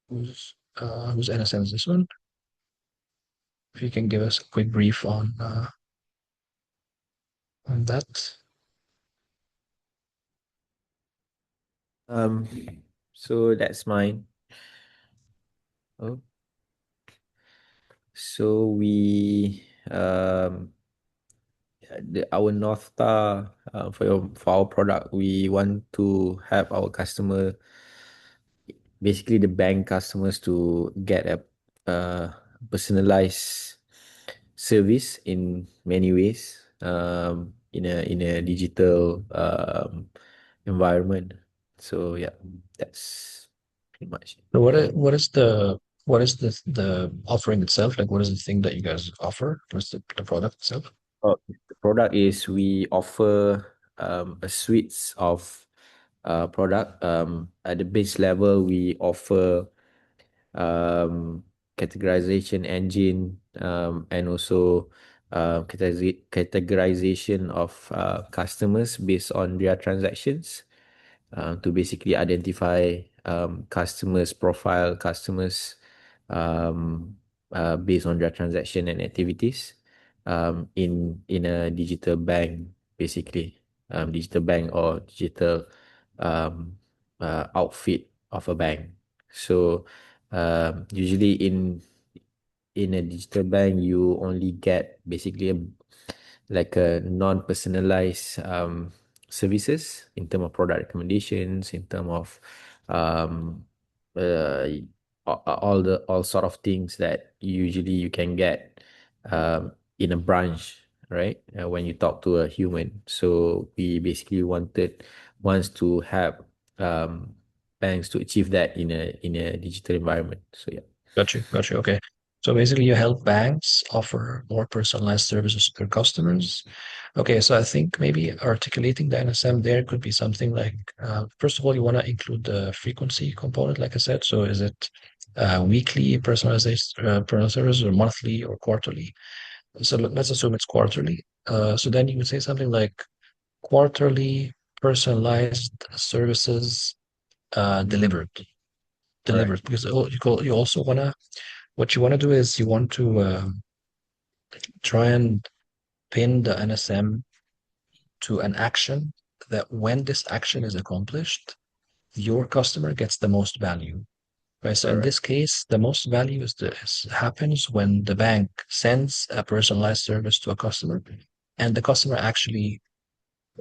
whose NSM is this one? If you can give us a quick brief on that. Um, so that's mine. Oh, so our North Star for our product, we want to help our customer, basically the bank customers, to get a personalized service in many ways, in a digital environment. So yeah, that's pretty much. So what is the offering itself? Like, what is the thing that you guys offer? What's the product itself? The product is we offer a suites of product. At the base level, we offer categorization engine, and also categorization of customers based on their transactions, to basically identify customers' profile, customers, um, based on their transaction and activities, in a digital bank, basically, digital bank or digital um, outfit of a bank. So usually in a digital bank, you only get basically like a non-personalized services in terms of product recommendations, in terms of um, uh, all sort of things that usually you can get in a branch, right? When you talk to a human. So we basically wants to have um, banks to achieve that in a digital environment. So yeah. Got you. Got you. Okay. So basically, you help banks offer more personalized services to their customers. Okay. So I think maybe articulating the NSM there could be something like, first of all, you want to include the frequency component, like I said. So is it weekly personalized personal services or monthly or quarterly? So let's assume it's quarterly. So then you would say something like quarterly personalized services delivered. Correct. Because you also want to what you want to do is you want to try and pin the NSM to an action that when this action is accomplished, your customer gets the most value. Right. So in Correct. this case, the most value happens when the bank sends a personalized service to a customer, and the customer actually,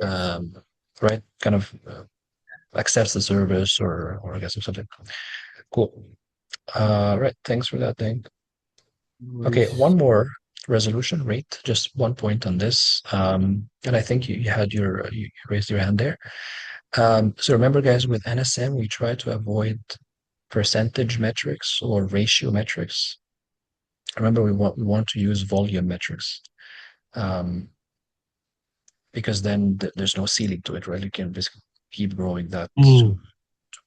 um, right, kind of accepts the service or I guess or something. Cool. Right. Thanks for that thing. Okay, one more resolution rate, just one point on this. And I think you had you raised your hand there. So remember, guys, with NSM, we try to avoid percentage metrics or ratio metrics. Remember, we want to use volume metrics, um, because then there's no ceiling to it, right? You can just keep growing that to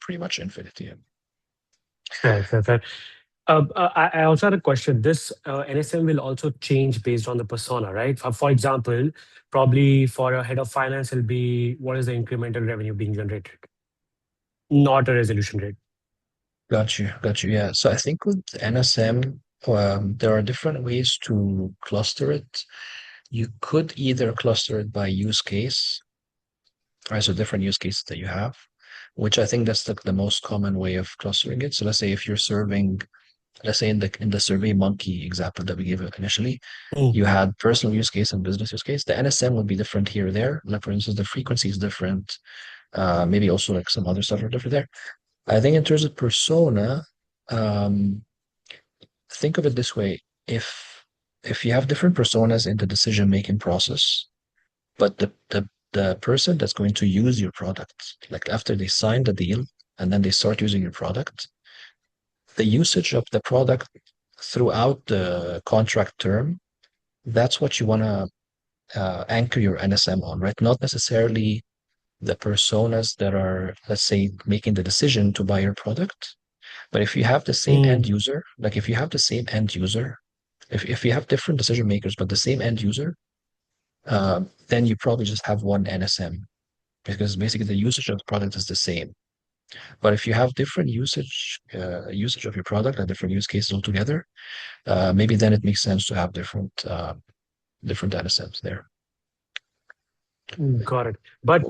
pretty much infinity. Fair, fair, fair. I also had a question. This NSM will also change based on the persona, right? For example, probably for a head of finance, it'll be what is the incremental revenue being generated, not a resolution rate. Got you, got you. Yeah. So I think with NSM, there are different ways to cluster it. You could either cluster it by use case, right? So different use cases that you have, which I think that's the most common way of clustering it. So let's say if you're serving, let's say in the Survey Monkey example that we gave initially, you had personal use case and business use case. The NSM would be different here or there. Like for instance, the frequency is different. Maybe also like some other stuff are different there. I think in terms of persona, um, think of it this way: if you have different personas in the decision making process, but the person that's going to use your product, like after they sign the deal and then they start using your product, the usage of the product throughout the contract term, that's what you want to anchor your NSM on, right? Not necessarily the personas that are, let's say, making the decision to buy your product. But if you have the same end user, like if you have the same end user, if you have different decision makers, but the same end user, then you probably just have one NSM because basically the usage of the product is the same. But if you have different usage of your product and different use cases altogether, maybe then it makes sense to have different NSMs there. Got it. But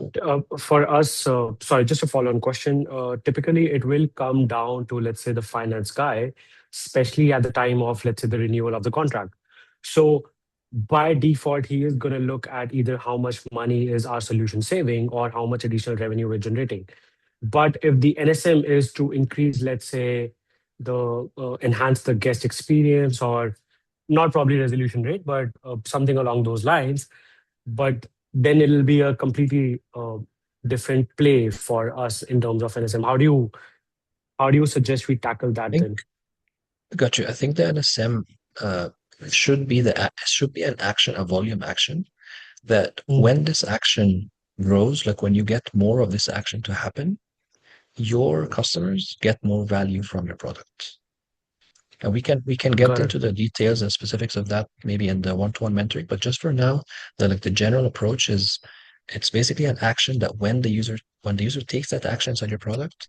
for us, sorry, just a follow-on question. Typically, it will come down to, let's say, the finance guy, especially at the time of, let's say, the renewal of the contract. So by default, he is going to look at either how much money is our solution saving or how much additional revenue we're generating. But if the NSM is to increase, let's say, the enhance the guest experience or not probably resolution rate, but something along those lines, but then it'll be a completely different play for us in terms of NSM. How do you suggest we tackle that then? Got you. I think the NSM should be an action, a volume action, that when this action grows, like when you get more of this action to happen, your customers get more value from your product. And we can get Got it. into the details and specifics of that maybe in the one-to-one mentoring, but just for now, the general approach is it's basically an action that when the user takes that action inside your product,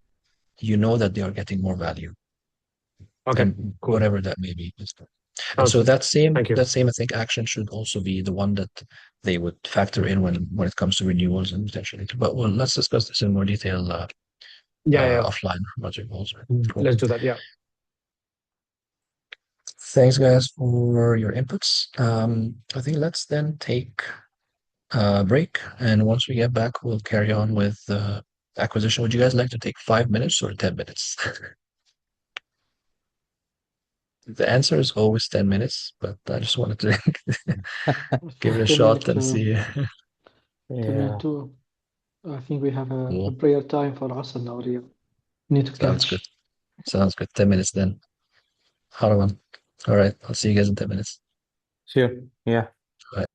you know that they are getting more value. Okay, And cool. whatever that may be. And Sounds so good. Thank you. that same I think action should also be the one that they would factor in when it comes to renewals and potentially. But well, let's discuss this in more detail Yeah. offline. Project goals. Cool. Let's do that. Yeah. Thanks, guys, for your inputs. I think let's then take a break, and once we get back, we'll carry on with acquisition. Would you guys like to take 5 minutes or 10 minutes? The answer is always 10 minutes, but I just wanted to give it a 10 shot and minutes, see. 10 Yeah. minutes too. I think we have a Cool. prayer time for Asr now, Ria. Need to Sounds catch. good. Sounds good. 10 minutes then. Harawan. All right. I'll see you guys in 10 minutes. Sure. Yeah. Bye.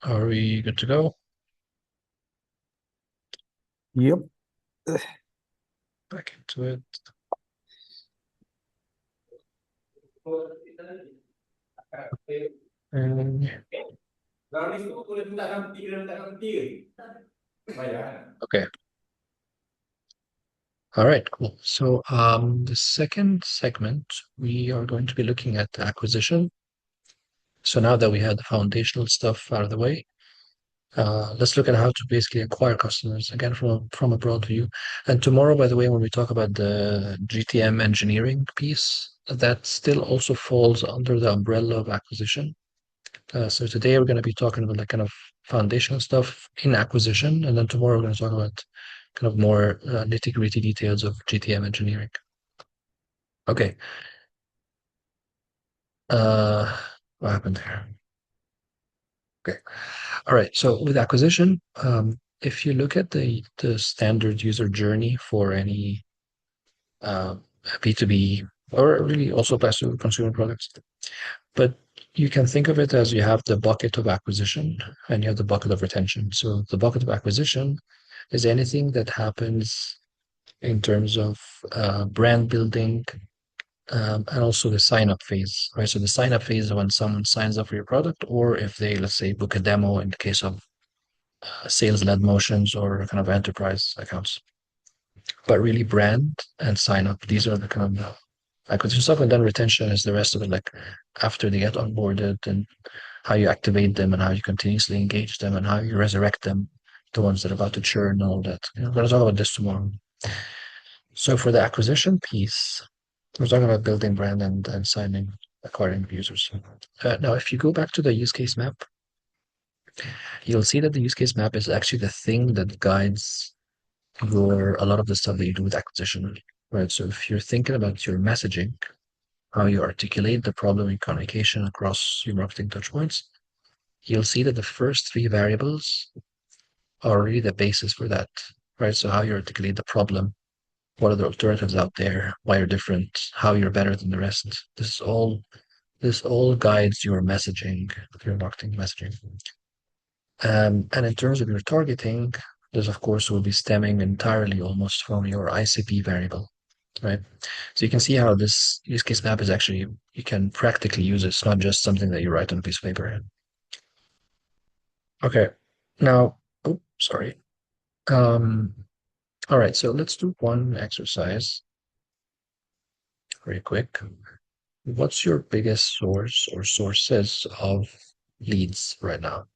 Are we good to go? Yep. Back into it. Okay. All right, cool. So the second segment, we are going to be looking at acquisition. So now that we had the foundational stuff out of the way, let's look at how to basically acquire customers, again, from a broad view. And tomorrow, by the way, when we talk about the GTM engineering piece, that still also falls under the umbrella of acquisition. So today we're going to be talking about like kind of foundational stuff in acquisition, and then tomorrow we're going to talk about kind of more nitty-gritty details of GTM engineering. Okay. What happened there? Okay. All right. So with acquisition, if you look at the standard user journey for any B2B or really also passive consumer products, but you can think of it as you have the bucket of acquisition and you have the bucket of retention. So the bucket of acquisition is anything that happens in terms of brand building, and also the sign up phase, right? So the sign up phase is when someone signs up for your product, or if they, let's say, book a demo in the case of sales led motions or kind of enterprise accounts. But really, brand and sign up, these are the kind of acquisition stuff. And then retention is the rest of it, like after they get onboarded and how you activate them and how you continuously engage them and how you resurrect them, the ones that are about to churn and all that. We're going to talk about this tomorrow. So for the acquisition piece, we're talking about building brand and signing, acquiring users. Now, if you go back to the use case map, you'll see that the use case map is actually the thing that guides a lot of the stuff that you do with acquisition, right? So if you're thinking about your messaging, how you articulate the problem in communication across your marketing touchpoints, you'll see that the first three variables are really the basis for that, right? So how you articulate the problem, what are the alternatives out there, why you're different, how you're better than the rest. This all guides your messaging, your marketing messaging. And in terms of your targeting, this of course will be stemming entirely almost from your ICP variable, right? So you can see how this use case map is actually, you can practically use it. It's not just something that you write on a piece of paper. Okay, now, oh, sorry. All right, so let's do one exercise very quick. What's your biggest source or sources of leads right now?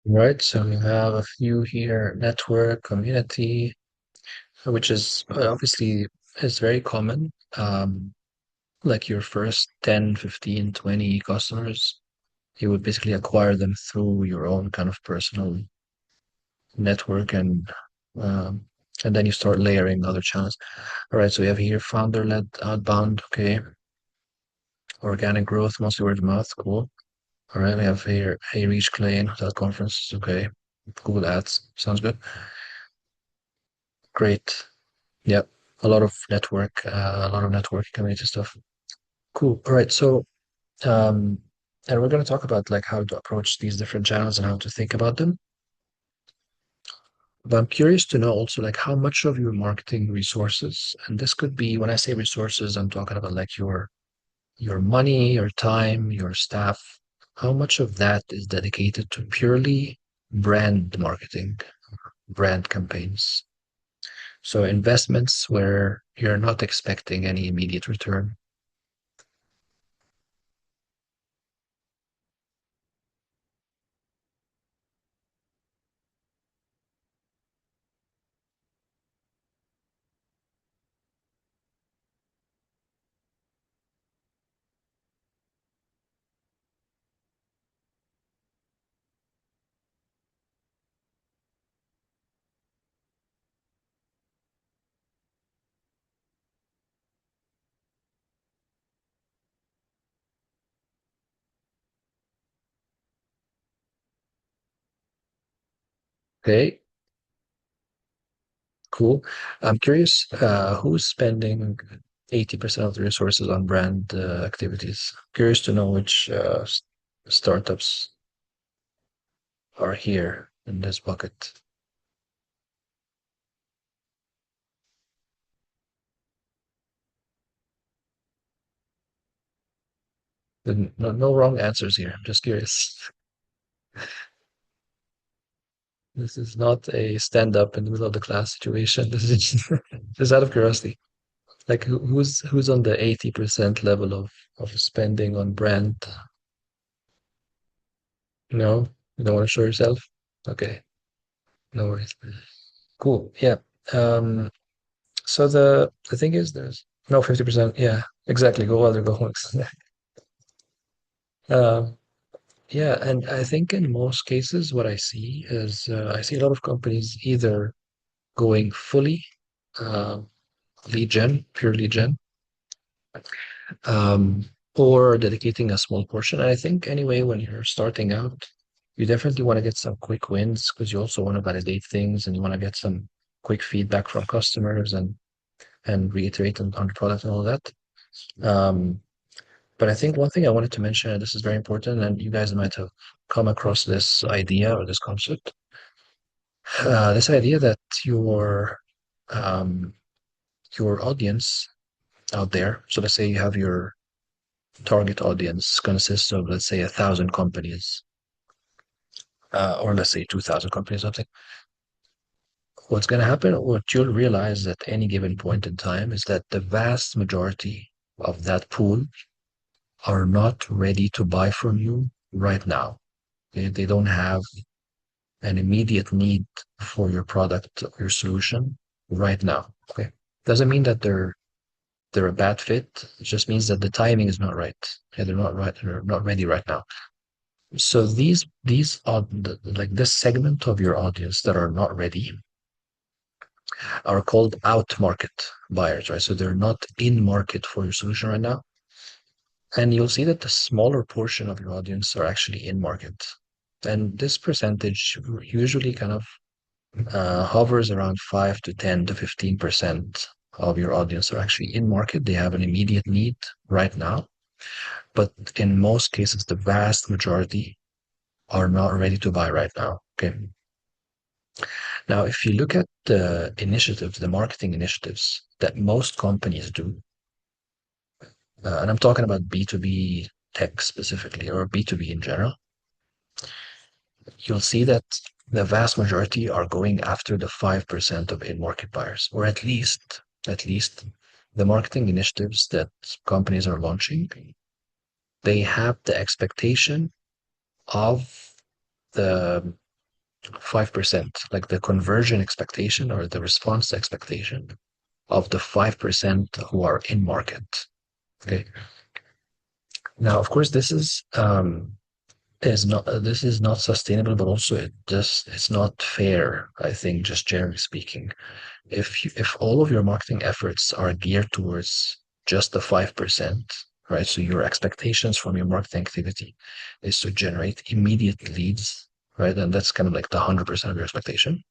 Right, so we have a few here, network, community, which is obviously is very common. Like your first 10, 15, 20 customers, you would basically acquire them through your own kind of personal network um, and then you start layering other channels. All right, so we have here founder-led outbound, okay. Organic growth, mostly word of mouth, cool. All right, we have here Hey Reach Claim, that conference, okay. Google Ads, sounds good. Great. Yep. A lot of network community stuff. Cool. All right. So, and we're going to talk about like how to approach these different channels and how to think about them. But I'm curious to know also like how much of your marketing resources, and this could be, when I say resources, I'm talking about like your money, your time, your staff. how much of that is dedicated to purely brand marketing, brand campaigns? So investments where you're not expecting any immediate return. Okay, cool. I'm curious, who's spending 80% of the resources on brand activities? Curious to know which startups are here in this bucket. No, no wrong answers here. I'm just curious. This is not a stand up in the middle of the class situation. This is just out of curiosity. Like who's on the 80% level of spending on brand? No, you don't want to show yourself? Okay, no worries. Cool. Yeah. So the thing is there's no 50%. Yeah, exactly. Go other go home. Um, yeah, and I think in most cases what I see is I see a lot of companies either going fully um, lead gen, pure lead gen, um, or dedicating a small portion. And I think anyway, when you're starting out, you definitely want to get some quick wins because you also want to validate things and you want to get some quick feedback from customers and reiterate on the product and all that. Um, but I think one thing I wanted to mention, and this is very important, and you guys might have come across this idea or this concept, this idea that um, your audience out there. So let's say you have your target audience consists of, let's say, 1,000 companies, or let's say 2,000 companies, something. What's going to happen, what you'll realize at any given point in time is that the vast majority of that pool are not ready to buy from you right now. They don't have an immediate need for your product or your solution right now. Okay. Doesn't mean that they're a bad fit. It just means that the timing is not right. Okay, they're not ready right now. So these are like this segment of your audience that are not ready are called out market buyers, right? So they're not in market for your solution right now. And you'll see that the smaller portion of your audience are actually in market. And this percentage usually kind of hovers around 5 to 10 to 15% of your audience are actually in market. They have an immediate need right now. But in most cases, the vast majority are not ready to buy right now. Okay. Now, if you look at the initiatives, the marketing initiatives that most companies do, and I'm talking about B2B tech specifically or B2B in general, you'll see that the vast majority are going after the 5% of in-market buyers, or at least the marketing initiatives that companies are launching, they have the expectation of the 5%, like the conversion expectation or the response expectation of the 5% who are in market. Okay. Now, of course, this is not sustainable, but also it's not fair. I think, just generally speaking, if all of your marketing efforts are geared towards just the 5%, right? So your expectations from your marketing activity is to generate immediate leads, right? And that's kind of like the 100% of your expectation.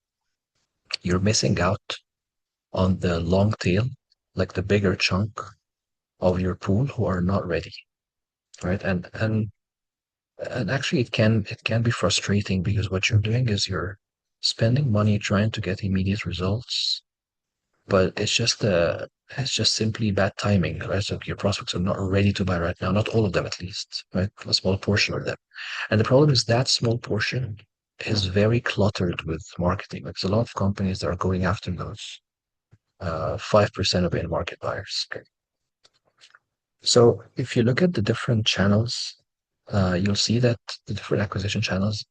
You're missing out on the long tail, like the bigger chunk of your pool who are not ready, right? And actually it can be frustrating because what you're doing is you're spending money trying to get immediate results, but it's just simply bad timing, right? So your prospects are not ready to buy right now, not all of them at least, right? A small portion of them. And the problem is that small portion is very cluttered with marketing. Like, there's a lot of companies that are going after those 5% of in-market buyers. Okay. So if you look at the different channels, you'll see that the different acquisition channels,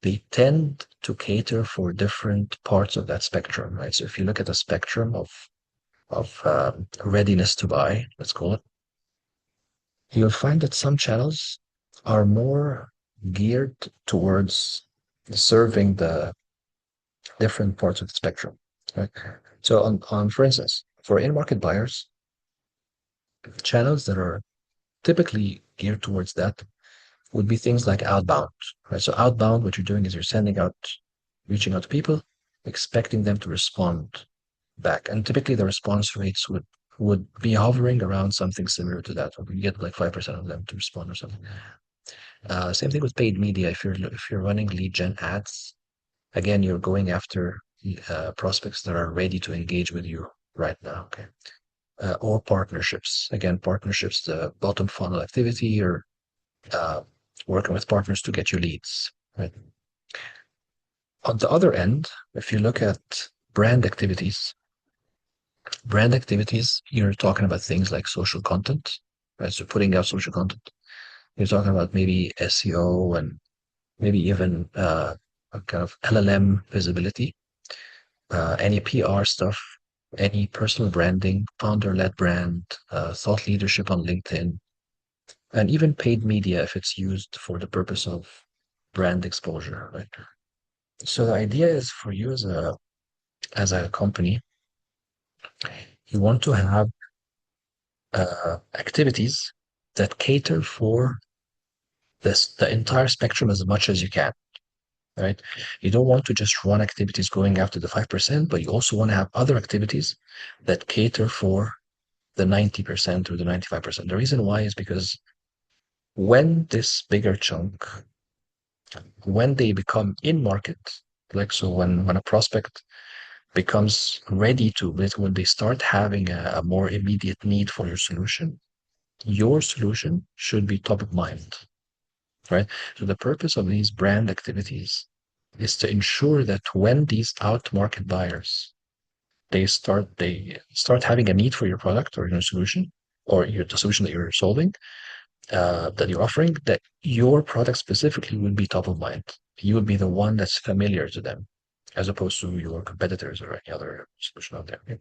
they tend to cater for different parts of that spectrum, right? So if you look at the spectrum of readiness to buy, let's call it, you'll find that some channels are more geared towards serving the different parts of the spectrum, right? So on for instance, for in-market buyers, channels that are typically geared towards that would be things like outbound, right? So outbound, what you're doing is you're reaching out to people, expecting them to respond back. And typically the response rates would be hovering around something similar to that. Or you get like 5% of them to respond or something. Same thing with paid media. If you're running lead gen ads, again, you're going after prospects that are ready to engage with you right now. Okay. Or partnerships. Again, partnerships, the bottom funnel activity, or working with partners to get you leads. Right. On the other end, if you look at brand activities, you're talking about things like social content, right? So putting out social content. You're talking about maybe SEO and maybe even a kind of LLM visibility, any PR stuff, any personal branding, founder-led brand, thought leadership on LinkedIn, and even paid media if it's used for the purpose of brand exposure, right? So the idea is for you as a company, you want to have activities that cater for the entire spectrum as much as you can, right? You don't want to just run activities going after the 5%, but you also want to have other activities that cater for the 90% or the 95%. The reason why is because when this bigger chunk, when they become in market, like so when a prospect becomes ready to, when they start having a more immediate need for your solution should be top of mind, right? So the purpose of these brand activities is to ensure that when these out market buyers they start having a need for your product or your solution or the solution that you're solving, that you're offering, that your product specifically would be top of mind. You would be the one that's familiar to them, as opposed to your competitors or any other solution out there. Okay?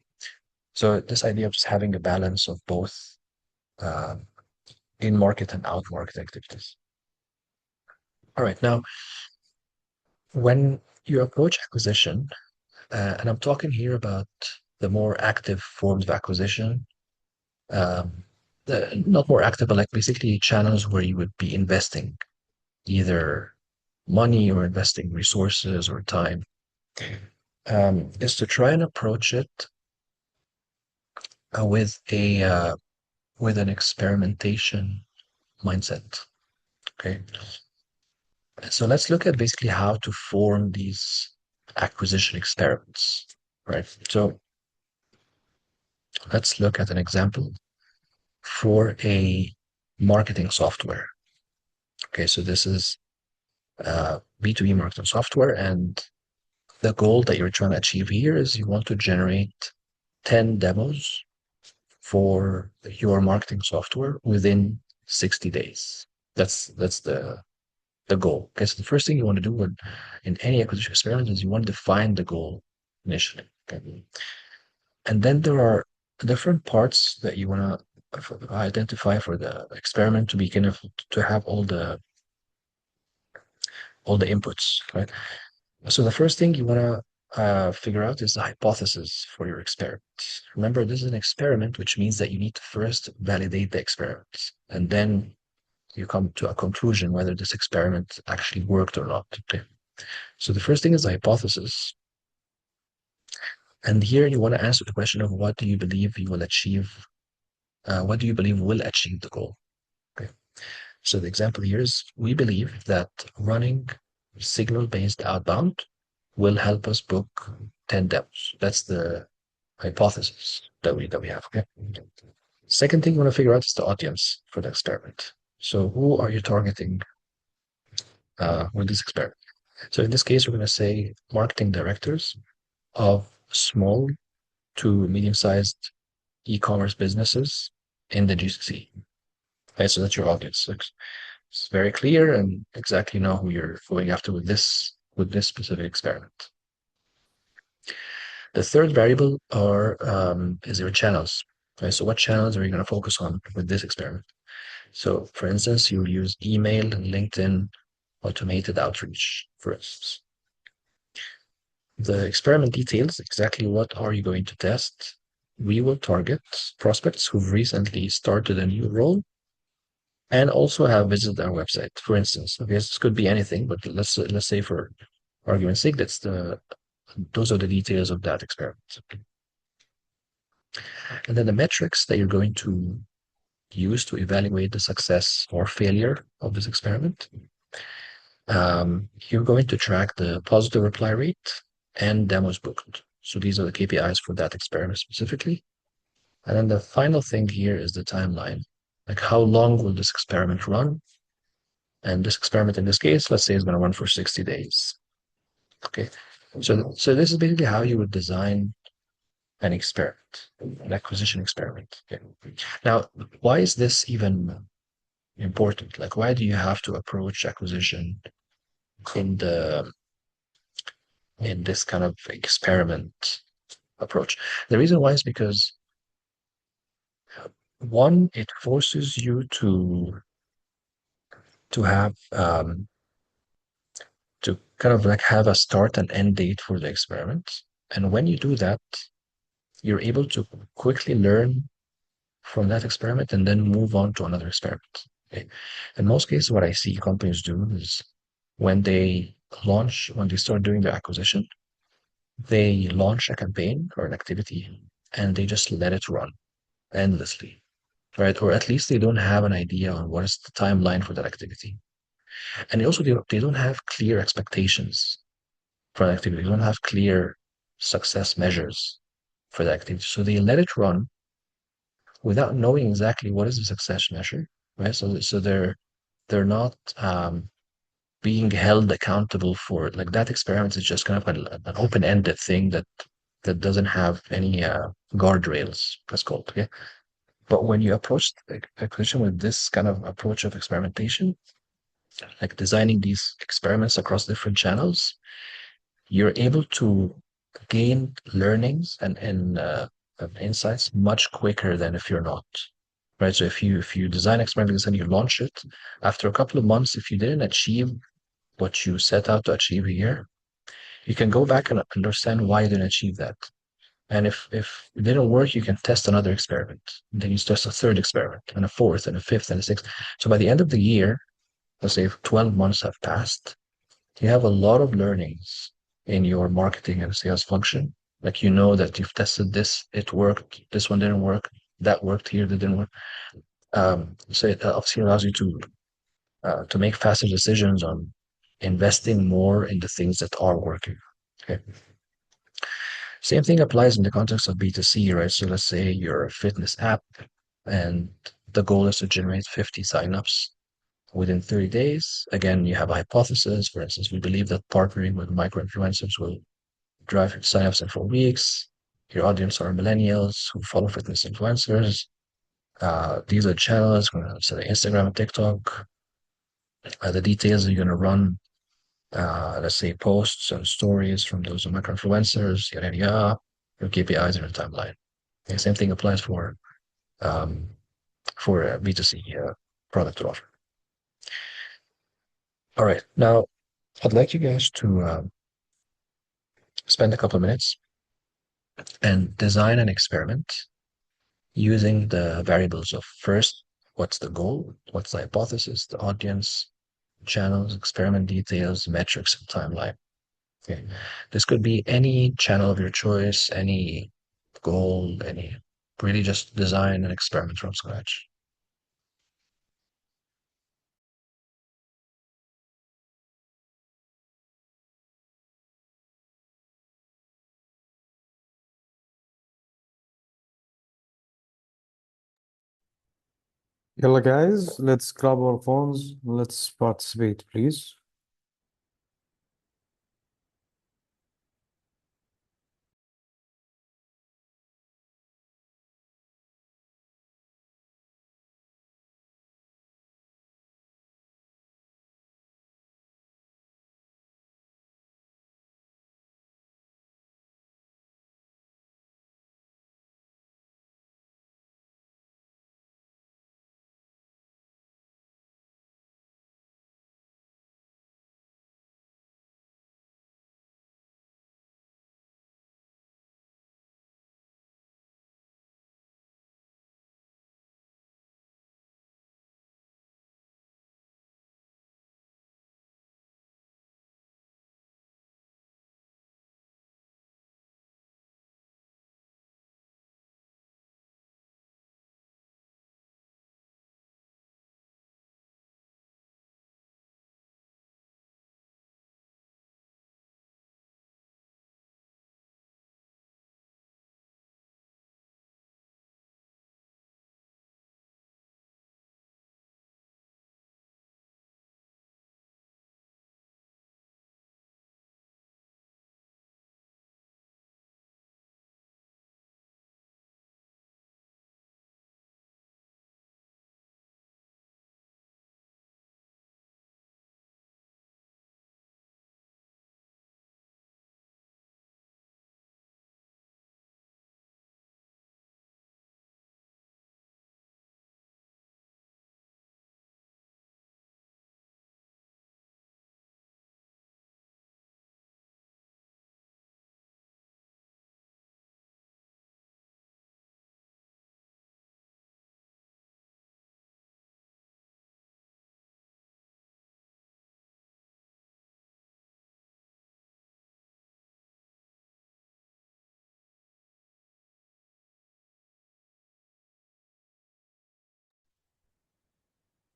So this idea of just having a balance of both uh, in market and out market activities. All right, now when you approach acquisition, and I'm talking here about the more active forms of acquisition, not more active, but like basically channels where you would be investing either money or investing resources or time, is to try and approach it with an experimentation mindset. Okay, so let's look at basically how to form these acquisition experiments, right? So let's look at an example for a marketing software. Okay, so this is B2B marketing software, and the goal that you're trying to achieve here is you want to generate 10 demos for your marketing software within 60 days. That's the goal. Okay, so the first thing you want to do in any acquisition experiment is you want to define the goal initially. Okay? And then there are different parts that you want to identify for the experiment to be kind of to have all the inputs, right? So the first thing you want to figure out is the hypothesis for your experiment. Remember, this is an experiment, which means that you need to first validate the experiment, and then you come to a conclusion whether this experiment actually worked or not. Okay. So the first thing is the hypothesis. And here you want to answer the question of what do you believe you will achieve? What do you believe will achieve the goal? Okay. So the example here is we believe that running signal-based outbound will help us book 10 demos. That's the hypothesis that we have. Okay. Second thing you want to figure out is the audience for the experiment. So who are you targeting with this experiment? So in this case, we're going to say marketing directors of small to medium-sized e-commerce businesses in the GCC. Okay, so that's your audience. It's very clear and exactly know who you're going after with this specific experiment. The third variable is your channels. Okay, so what channels are you going to focus on with this experiment? So, for instance, you'll use email and LinkedIn automated outreach, for instance. The experiment details exactly what are you going to test. We will target prospects who've recently started a new role and also have visited our website. For instance, okay, this could be anything, but let's say for argument's sake, those are the details of that experiment. And then the metrics that you're going to use to evaluate the success or failure of this experiment. You're going to track the positive reply rate and demos booked. So these are the KPIs for that experiment specifically. And then the final thing here is the timeline. Like how long will this experiment run? And this experiment in this case, let's say is going to run for 60 days. Okay. So this is basically how you would design an experiment, an acquisition experiment. Okay. Now, why is this even important? Like, why do you have to approach acquisition in this kind of experiment approach? The reason why is because one, it forces you to have to kind of like have a start and end date for the experiment. And when you do that, you're able to quickly learn from that experiment and then move on to another experiment. Okay. In most cases, what I see companies do is when they start doing their acquisition, they launch a campaign or an activity and they just let it run endlessly, right? Or at least they don't have an idea on what is the timeline for that activity. And also, they don't have clear expectations for that activity. They don't have clear success measures for that activity. So they let it run without knowing exactly what is the success measure, right? So they're not being held accountable for it. Like that experiment is just kind of an open-ended thing that doesn't have any guardrails, that's called. Okay. But when you approach the acquisition with this kind of approach of experimentation, like designing these experiments across different channels, you're able to gain learnings and insights much quicker than if you're not. Right. So if you design experiments and you launch it, after a couple of months, if you didn't achieve what you set out to achieve here, you can go back and understand why you didn't achieve that. And if it didn't work, you can test another experiment. And then you test a third experiment and a fourth and a fifth and a sixth. So by the end of the year, let's say if 12 months have passed, you have a lot of learnings in your marketing and sales function. Like you know that you've tested this, it worked, this one didn't work, that worked here, that didn't work. So it obviously allows you to make faster decisions on investing more in the things that are working. Okay. Same thing applies in the context of B2C, right? So let's say you're a fitness app and the goal is to generate 50 signups within 30 days. Again, you have a hypothesis. For instance, we believe that partnering with micro-influencers will drive signups in 4 weeks. Your audience are millennials who follow fitness influencers. These are channels, so Instagram and TikTok. The details you're going to run, let's say posts and stories from those micro-influencers, yada, yada, your KPIs and your timeline. The same thing applies for B2C product or offer. All right, now I'd like you guys to spend a couple of minutes and design an experiment using the variables of first, what's the goal, what's the hypothesis, the audience, channels, experiment details, metrics, and timeline. Okay. This could be any channel of your choice, any goal, really just design an experiment from scratch. Yalla guys, let's grab our phones. Let's participate, please.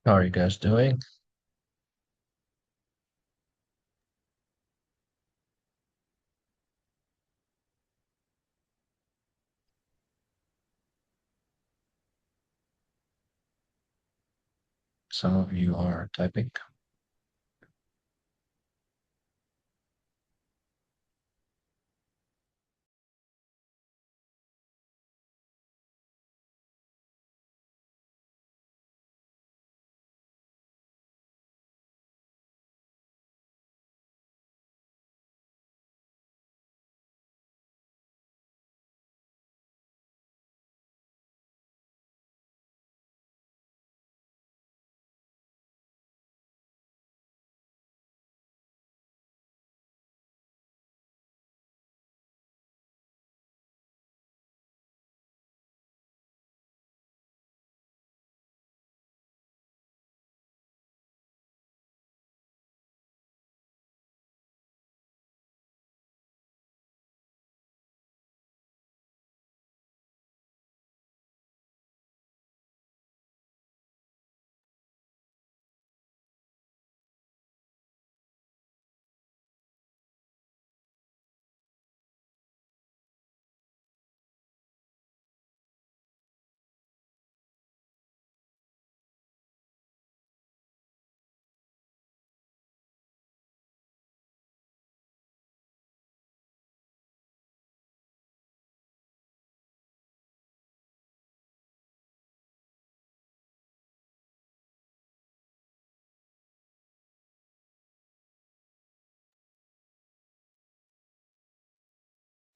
How are you guys doing? Some of you are typing.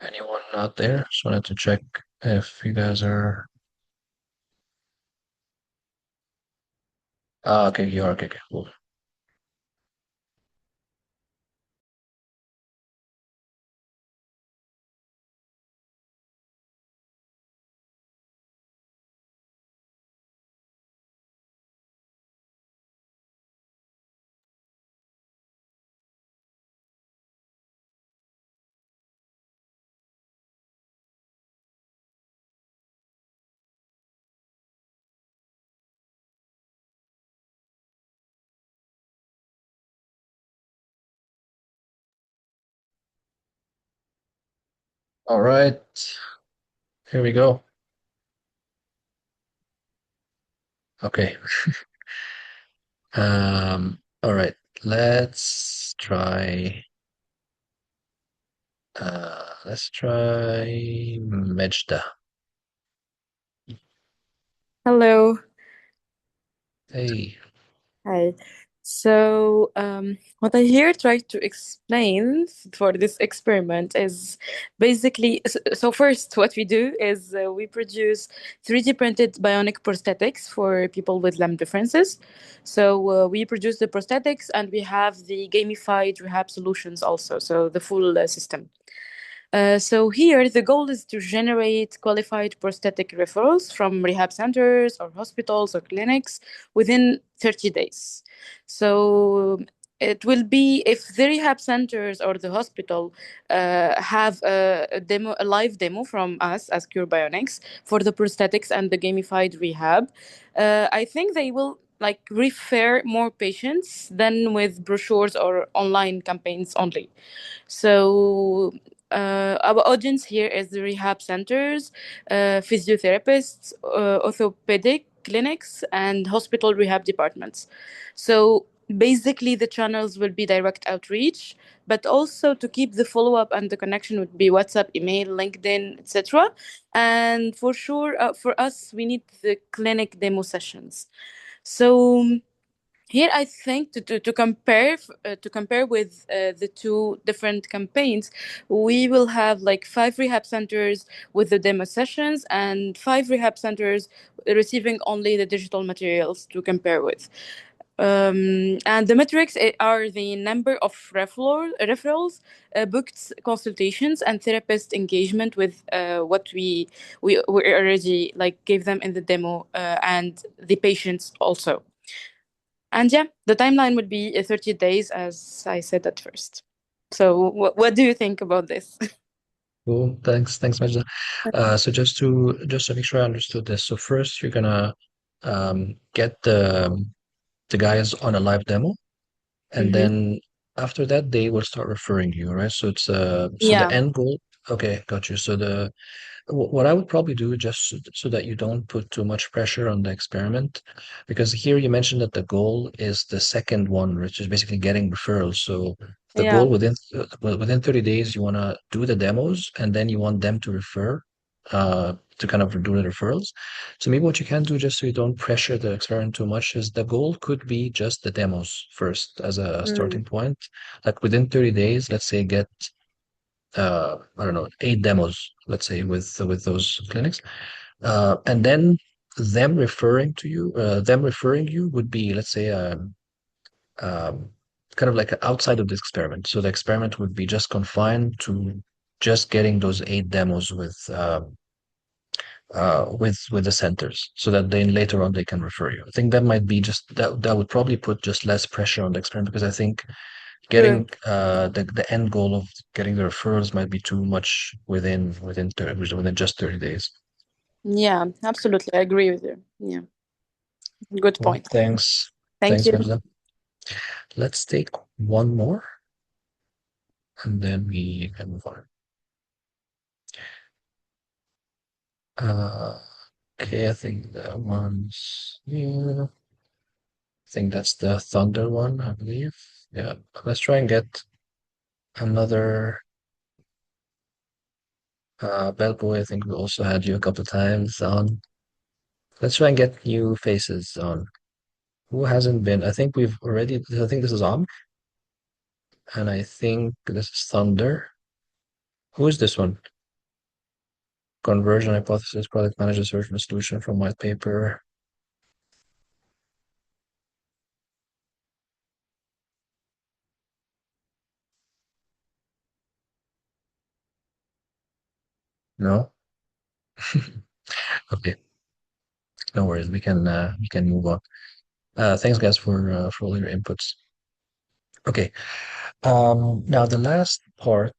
Anyone out there? Just wanted to check if you guys are. Ah, okay, you are. Okay, okay, cool. All right, here we go. Okay. All right. Let's try Mejda. Hello. Hey. Hi. So, what I here try to explain for this experiment is basically so first, what we do is we produce 3D printed bionic prosthetics for people with limb differences. So, we produce the prosthetics and we have the gamified rehab solutions also, so the full system. So here, the goal is to generate qualified prosthetic referrals from rehab centers or hospitals or clinics within 30 days. So it will be if the rehab centers or the hospital have a demo, a live demo from us as Cure Bionics for the prosthetics and the gamified rehab. I think they will like refer more patients than with brochures or online campaigns only. So our audience here is the rehab centers, physiotherapists, orthopedic clinics, and hospital rehab departments. So basically, the channels will be direct outreach, but also to keep the follow up and the connection would be WhatsApp, email, LinkedIn, etc. And for sure, for us, we need the clinic demo sessions. So here I think to compare with the two different campaigns, we will have like 5 rehab centers with the demo sessions and 5 rehab centers receiving only the digital materials to compare with. And the metrics are the number of referrals, booked consultations, and therapist engagement with what we already like gave them in the demo, and the patients also. And yeah, the timeline would be 30 days, as I said at first. So, what do you think about this? Cool. Thanks, Majda. So just to make sure I understood this. So first, you're gonna get the guys on a live demo, and Mm-hmm. then after that, they will start referring you, right? So it's so the Yeah. end goal. Okay, got you. So what I would probably do just so that you don't put too much pressure on the experiment, because here you mentioned that the goal is the second one, which is basically getting referrals. So the Yeah. goal within 30 days, you want to do the demos and then you want them to refer to kind of do the referrals. So maybe what you can do just so you don't pressure the experiment too much is the goal could be just the demos first as a Mm. starting point. Like within 30 days, let's say get I don't know, 8 demos, let's say, with those clinics, and then them referring you would be, let's say, um, kind of like outside of this experiment. So the experiment would be just confined to just getting those 8 demos with the centers, so that then later on they can refer you. I think that might be just that would probably put just less pressure on the experiment because I think Sure. getting the end goal of getting the referrals might be too much within just 30 days. Yeah, absolutely. I agree with you. Yeah. Good Well, point. thanks. Thank Thanks, you. Majda. Let's take one more and then we can move on. Uh, okay, I think that one's here. I think that's the Thunder one, I believe. Yeah, let's try and get another Bellboy. I think we also had you a couple of times on. Let's try and get new faces on. Who hasn't been? I think this is Om, and I think this is Thunder. Who is this one? Conversion hypothesis, product manager search for solution from white paper. No? Okay, no worries. We can move on. Thanks guys for all your inputs. Okay. Now the last part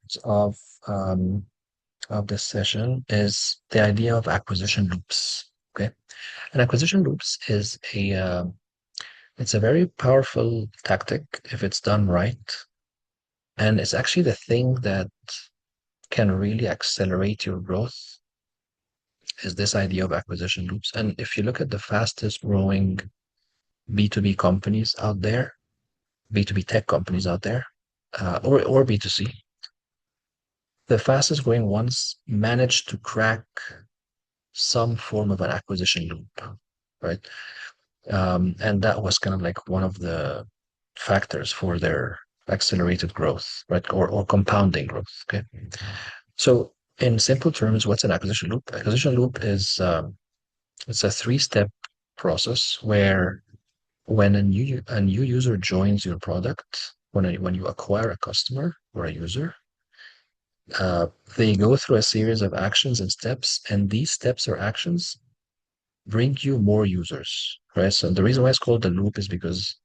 um of this session is the idea of acquisition loops. Okay. And acquisition loops is it's a very powerful tactic if it's done right. And it's actually the thing that can really accelerate your growth is this idea of acquisition loops. And if you look at the fastest growing B2B companies out there, B2B tech companies out there, or B2C, the fastest growing ones managed to crack some form of an acquisition loop, right? And that was kind of like one of the factors for their accelerated growth, right? Or compounding growth. Okay. So in simple terms, what's an acquisition loop? Acquisition loop is it's a three-step process where when a new user joins your product, when you acquire a customer or a user, they go through a series of actions and steps, and these steps or actions bring you more users, right? So the reason why it's called the loop is because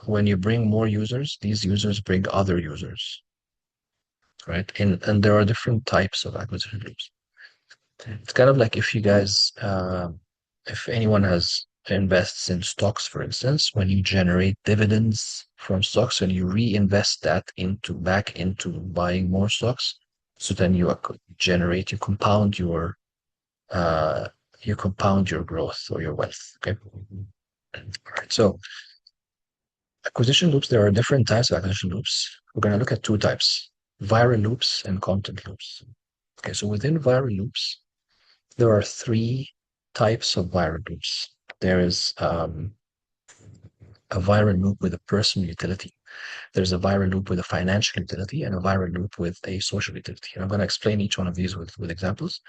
when you bring more users, these users bring other users, right? And there are different types of acquisition loops. It's kind of like if you guys, if anyone has invests in stocks, for instance, when you generate dividends from stocks and you reinvest that back into buying more stocks, so then you generate, you compound your growth or your wealth. Okay. All right. So acquisition loops, there are different types of acquisition loops. We're going to look at two types, viral loops and content loops. Okay. So within viral loops, there are three types of viral loops. There is a viral loop with a personal utility. There's a viral loop with a financial utility and a viral loop with a social utility. And I'm going to explain each one of these with examples.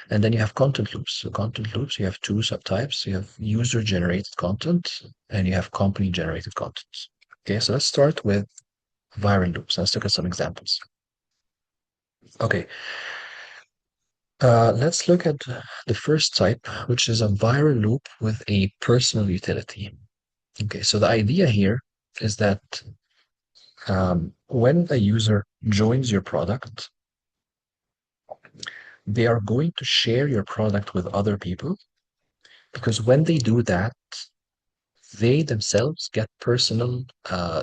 And then you have content loops. So content loops, you have two subtypes. You have user-generated content and you have company-generated content. Okay, so let's start with viral loops. Let's look at some examples. Okay, let's look at the first type, which is a viral loop with a personal utility. Okay, so the idea here is that when a user joins your product, they are going to share your product with other people, because when they do that, they themselves get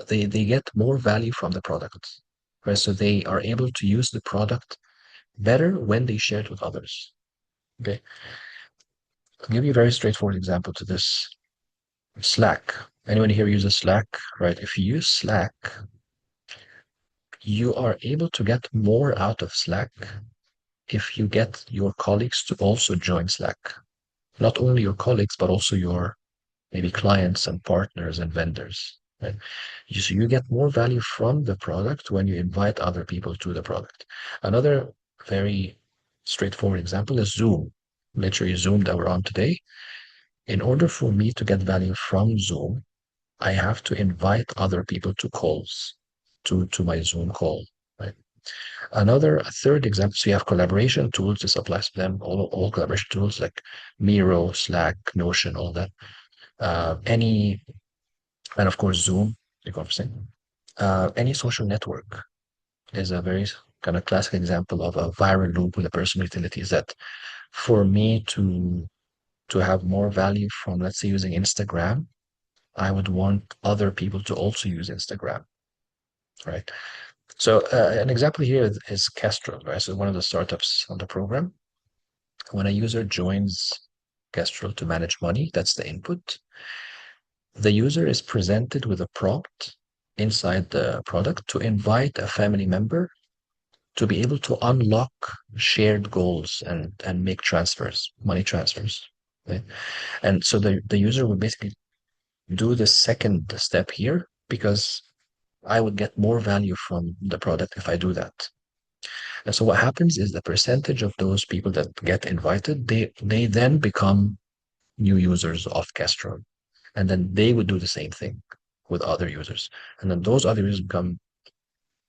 they get more value from the product, right? So they are able to use the product better when they share it with others. Okay. I'll give you a very straightforward example to this. Slack. Anyone here uses Slack, right? If you use Slack, you are able to get more out of Slack if you get your colleagues to also join Slack. Not only your colleagues, but also your maybe clients and partners and vendors. Right? So you get more value from the product when you invite other people to the product. Another very straightforward example is Zoom. Literally Zoom that we're on today. In order for me to get value from Zoom, I have to invite other people to calls, to my Zoom call. Right? A third example, so you have collaboration tools. This applies to them, all collaboration tools like Miro, Slack, Notion, all that. And of course, Zoom, the conferencing. Any social network is a very kind of classic example of a viral loop with a personal utility. Is that for me to have more value from, let's say, using Instagram, I would want other people to also use Instagram, right? So an example here is Kestrel, right? So one of the startups on the program. When a user joins Kestrel to manage money, that's the input. The user is presented with a prompt inside the product to invite a family member to be able to unlock shared goals and make money transfers. Okay? And so the user would basically do the second step here because I would get more value from the product if I do that. And so what happens is the percentage of those people that get invited, they then become new users of Kestrel. And then they would do the same thing with other users. And then those other users become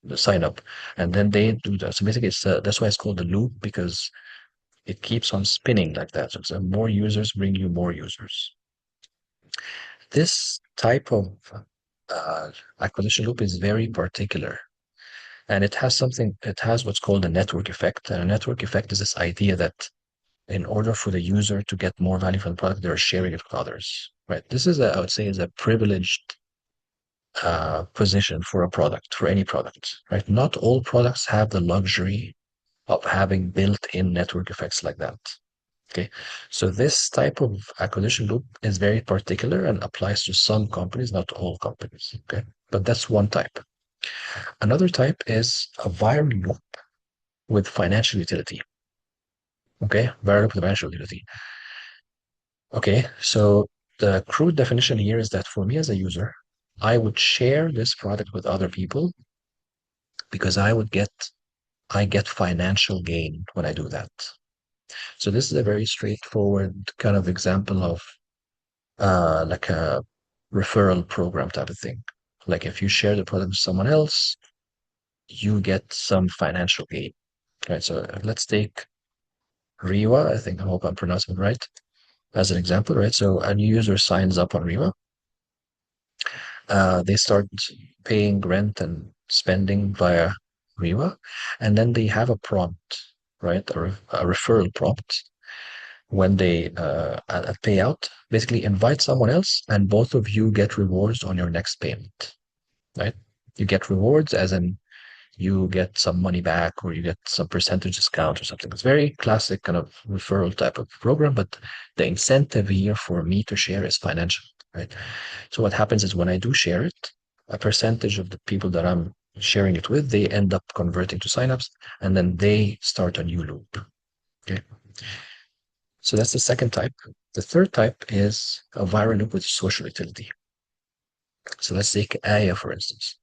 the sign up. And then they do that. So basically that's why it's called the loop, because it keeps on spinning like that. So more users bring you more users. This type of acquisition loop is very particular. And it has what's called a network effect. And a network effect is this idea that in order for the user to get more value from the product, they're sharing it with others, right? This is I would say, is a privileged position for a product, for any product, right? Not all products have the luxury of having built-in network effects like that. Okay, so this type of acquisition loop is very particular and applies to some companies, not all companies. Okay, but that's one type. Another type is a viral loop with financial utility. Okay, viral loop with financial utility. Okay, so the crude definition here is that for me as a user, I would share this product with other people because I get financial gain when I do that. So this is a very straightforward kind of example of like a referral program type of thing. Like if you share the product with someone else, you get some financial gain. Right. So let's take Riwa. I hope I'm pronouncing it right as an example, right? So a new user signs up on Riwa. They start paying rent and spending via Riwa, and then they have a prompt, right? A referral prompt when they a payout, basically invite someone else, and both of you get rewards on your next payment, right? You get rewards as in you get some money back or you get some percentage discount or something. It's very classic kind of referral type of program, but the incentive here for me to share is financial, right? So what happens is when I do share it, a percentage of the people that I'm sharing it with, they end up converting to signups and then they start a new loop. Okay. So that's the second type. The third type is a viral loop with social utility. So let's take Aya, for instance.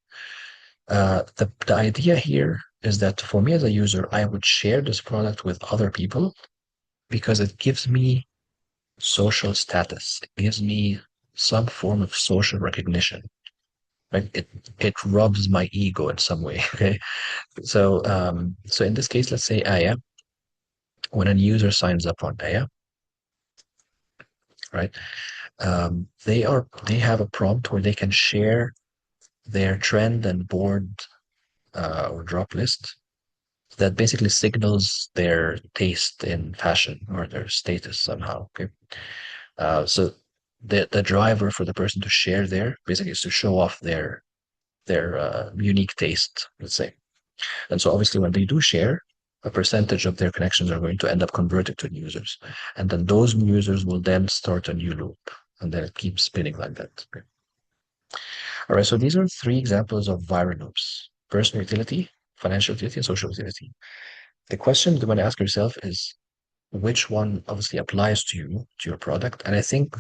The idea here is that for me as a user, I would share this product with other people because it gives me social status. It gives me some form of social recognition. Right? It rubs my ego in some way. Okay. So so in this case, let's say Aya, when a user signs up on Aya, right? They have a prompt where they can share their trend and board or drop list that basically signals their taste in fashion or their status somehow. Okay, so the driver for the person to share there basically is to show off their unique taste, let's say. And so obviously when they do share, a percentage of their connections are going to end up converting to new users, and then those new users will then start a new loop, and then it keeps spinning like that. Okay. All right, so these are three examples of viral loops: personal utility, financial utility, and social utility. The question you want to ask yourself is which one obviously applies to you, to your product. And I think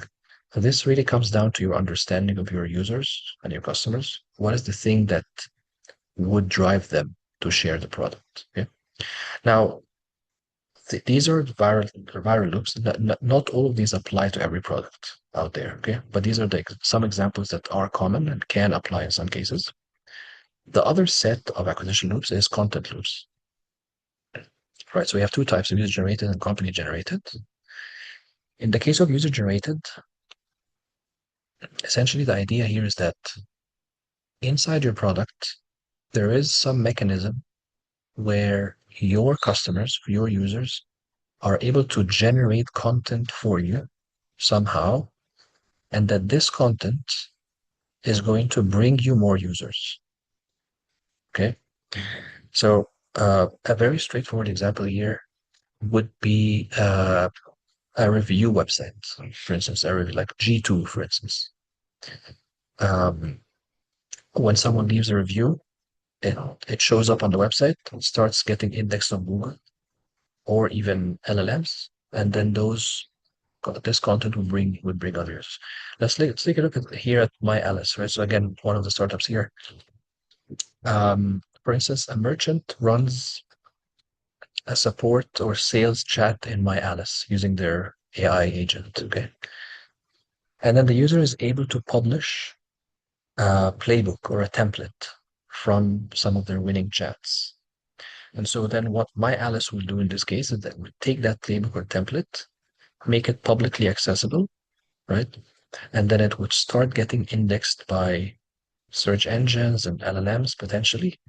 this really comes down to your understanding of your users and your customers. What is the thing that would drive them to share the product? Okay. Now, these are viral loops. Not all of these apply to every product out there. Okay. But these are some examples that are common and can apply in some cases. The other set of acquisition loops is content loops. Right, so we have two types of user-generated and company-generated. In the case of user-generated, essentially the idea here is that inside your product, there is some mechanism where your customers, your users, are able to generate content for you somehow, and that this content is going to bring you more users. Okay, so a very straightforward example here would be a review website, for instance, a review like G2, for instance. When someone leaves a review, it shows up on the website, starts getting indexed on Google or even LLMs, and then this content would bring others. Let's take a look here at My Alice, right? So again, one of the startups here. For instance, a merchant runs a support or sales chat in My Alice using their AI agent. Okay. And then the user is able to publish a playbook or a template from some of their winning chats. And so then what My Alice will do in this case is that we take that playbook or template, make it publicly accessible, right? And then it would start getting indexed by search engines and LLMs potentially.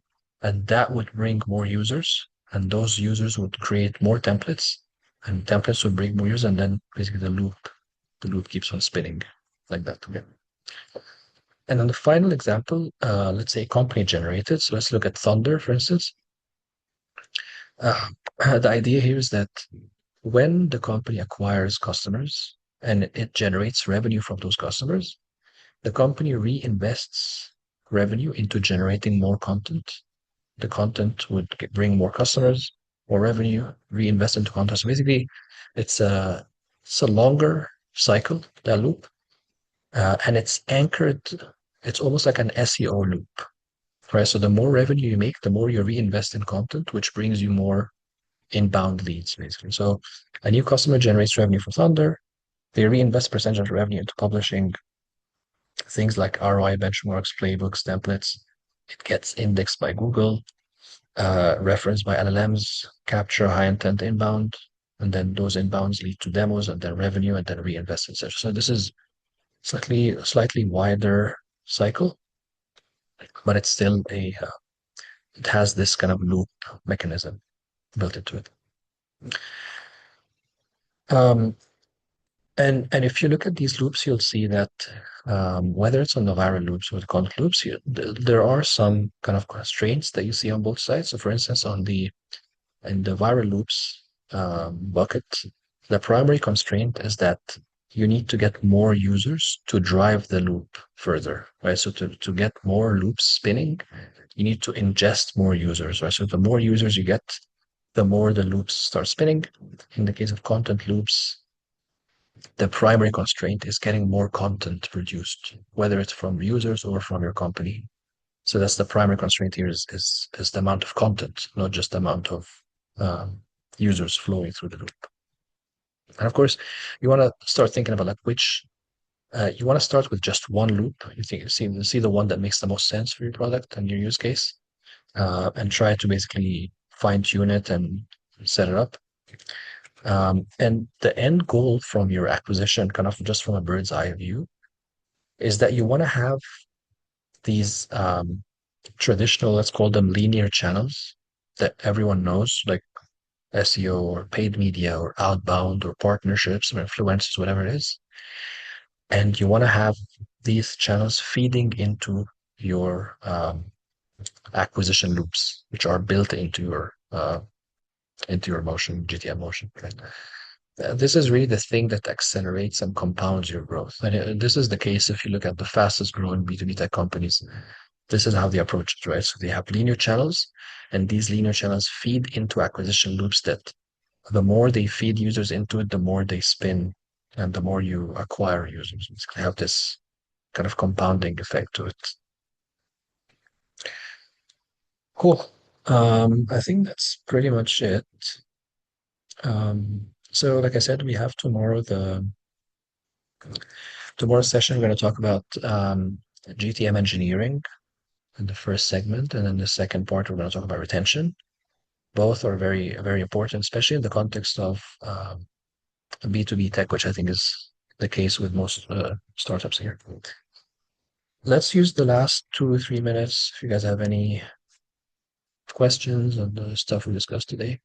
And that would bring more users. And those users would create more templates. And templates would bring more users. And then basically the loop keeps on spinning like that. Okay. And then the final example, let's say company generated. So let's look at Thunder, for instance. the idea here is that when the company acquires customers and it generates revenue from those customers, the company reinvests revenue into generating more content. The content would bring more customers, more revenue, reinvest into content. So basically, it's a longer cycle, that loop, and it's anchored. It's almost like an SEO loop, right? So the more revenue you make, the more you reinvest in content, which brings you more inbound leads, basically. So a new customer generates revenue from Thunder. They reinvest percentage of revenue into publishing things like ROI benchmarks, playbooks, templates. It gets indexed by Google, referenced by LLMs, capture high intent inbound, and then those inbounds lead to demos and then revenue and then reinvest, etc. So this is slightly wider cycle, but it's still it has this kind of loop mechanism built into it. And if you look at these loops, you'll see that whether it's on the viral loops or the content loops, there are some kind of constraints that you see on both sides. So, for instance, in the viral loops bucket, the primary constraint is that you need to get more users to drive the loop further, right? So to get more loops spinning, you need to ingest more users, right? So the more users you get, the more the loops start spinning. In the case of content loops, the primary constraint is getting more content produced, whether it's from users or from your company. So that's the primary constraint here is the amount of content, not just the amount of users flowing through the loop. And of course, you want to start thinking about like which you want to start with just one loop. You see the one that makes the most sense for your product and your use case, and try to basically fine tune it and set it up. And the end goal from your acquisition, kind of just from a bird's eye view, is that you want to have these traditional, let's call them linear channels that everyone knows, like SEO or paid media or outbound or partnerships or influencers, whatever it is. And you want to have these channels feeding into your acquisition loops, which are built into your motion, GTM motion. Right? This is really the thing that accelerates and compounds your growth. And this is the case if you look at the fastest growing B2B tech companies. This is how they approach it, right? So they have linear channels, and these linear channels feed into acquisition loops that the more they feed users into it, the more they spin, and the more you acquire users. It's going to have this kind of compounding effect to it. Cool. I think that's pretty much it. So like I said, we have tomorrow's session. We're going to talk about GTM engineering in the first segment, and then the second part we're going to talk about retention. Both are very, very important, especially in the context of B2B tech, which I think is the case with most startups here. Let's use the last 2 or 3 minutes if you guys have any questions on the stuff we discussed today.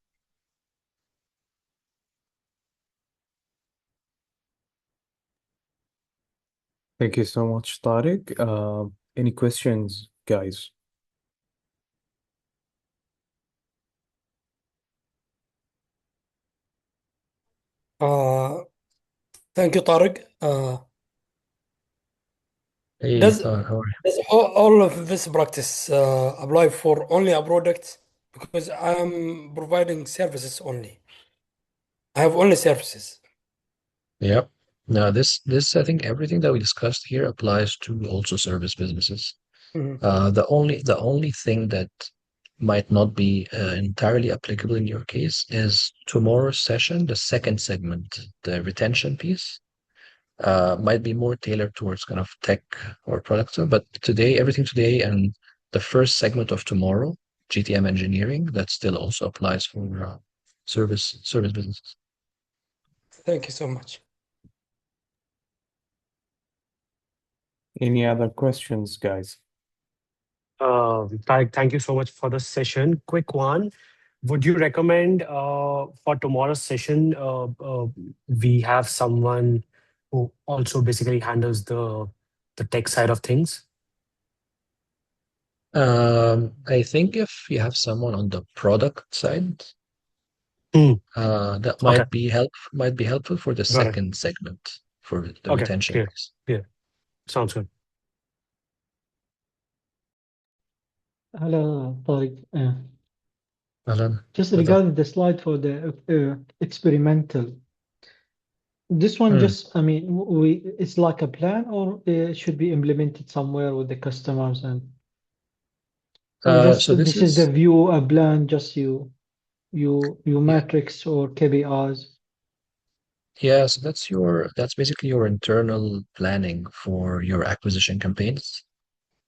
Thank you so much, Tariq. Any questions, guys? Thank you, Tariq. Hey, Does how are you? does all of this practice apply for only a product? Because I'm providing services only. I have only services. Yep. Now I think everything that we discussed here applies to also service businesses. Mhm. The only thing that might not be entirely applicable in your case is tomorrow's session, the second segment, the retention piece, might be more tailored towards kind of tech or product stuff. But everything today and the first segment of tomorrow, GTM engineering, that still also applies for service businesses. Thank you so much. Any other questions, guys? Tariq, thank you so much for the session. Quick one. Would you recommend for tomorrow's session, we have someone who also basically handles the tech side of things? I think if you have someone on the product side, That Okay. might be helpful for the Got it. second segment for the Okay. retention Clear. piece. Clear. Sounds good. Hello, Tariq. Alan, Just brother. regarding the slide for the experimental, this one just, I mean, it's like a plan, or it should be implemented somewhere with the customers, and or just So this this is the is view, a plan, just you matrix or KPIs. yeah, so that's basically your internal planning for your acquisition campaigns.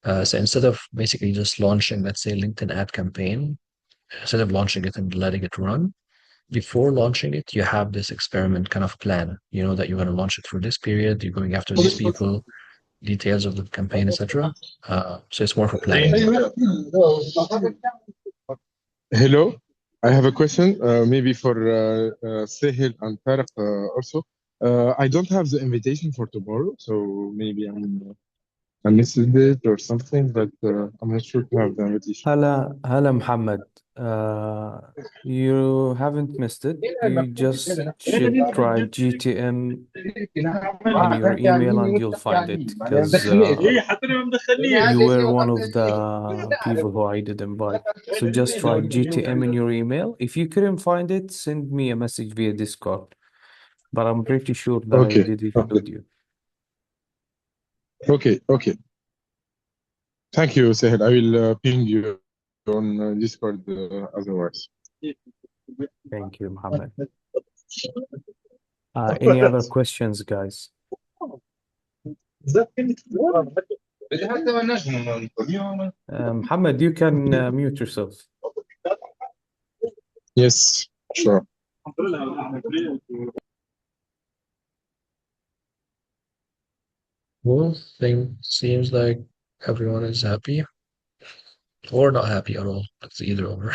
So instead of basically just launching, let's say, LinkedIn ad campaign, instead of launching it and letting it run, before launching it, you have this experiment kind of plan. You know that you're going to launch it for this period, you're going after these people, details of the campaign, etc. So it's more for planning. Hello, I have a question, maybe for Sahil and Tarek also. I don't have the invitation for tomorrow, so maybe I missed it or something, but I'm not sure to have the invitation. Hala Muhammad. You haven't missed it. You just should try GTM in your email and you'll find it because you were one of the people who I did invite. So just try GTM in your email. If you couldn't find it, send me a message via Discord. But I'm pretty sure that I Okay, did include you. okay. Thank you, Sahil. I will ping you on Discord otherwise. Thank you, Muhammad. Any other questions, guys? Muhammad, you can mute yourself. Yes, sure. Well, seems like everyone is happy or not happy at all. It's either or.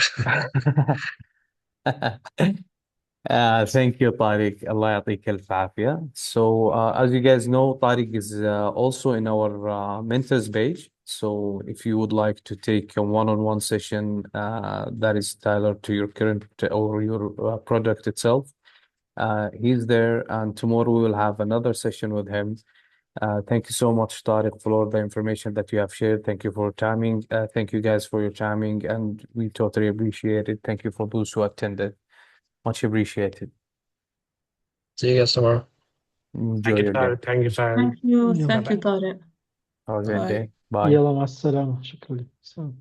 Thank you, Tariq. Allah يعطيك ألف عافية. So, as you guys know, Tariq is also in our mentors page. So, if you would like to take a one-on-one session that is tailored to your current or your product itself, he's there. And tomorrow we will have another session with him. Thank you so much, Tariq, for all the information that you have shared. Thank you for timing. Thank you guys for your timing, and we totally appreciate it. Thank you for those who attended. Much appreciated. See you guys tomorrow. Enjoy your day. Thank you, sir. Thank you. Yeah. Thank you, Tariq. Have a good Bye. day. Bye. يلا مع السلامة، شكرا لك. So.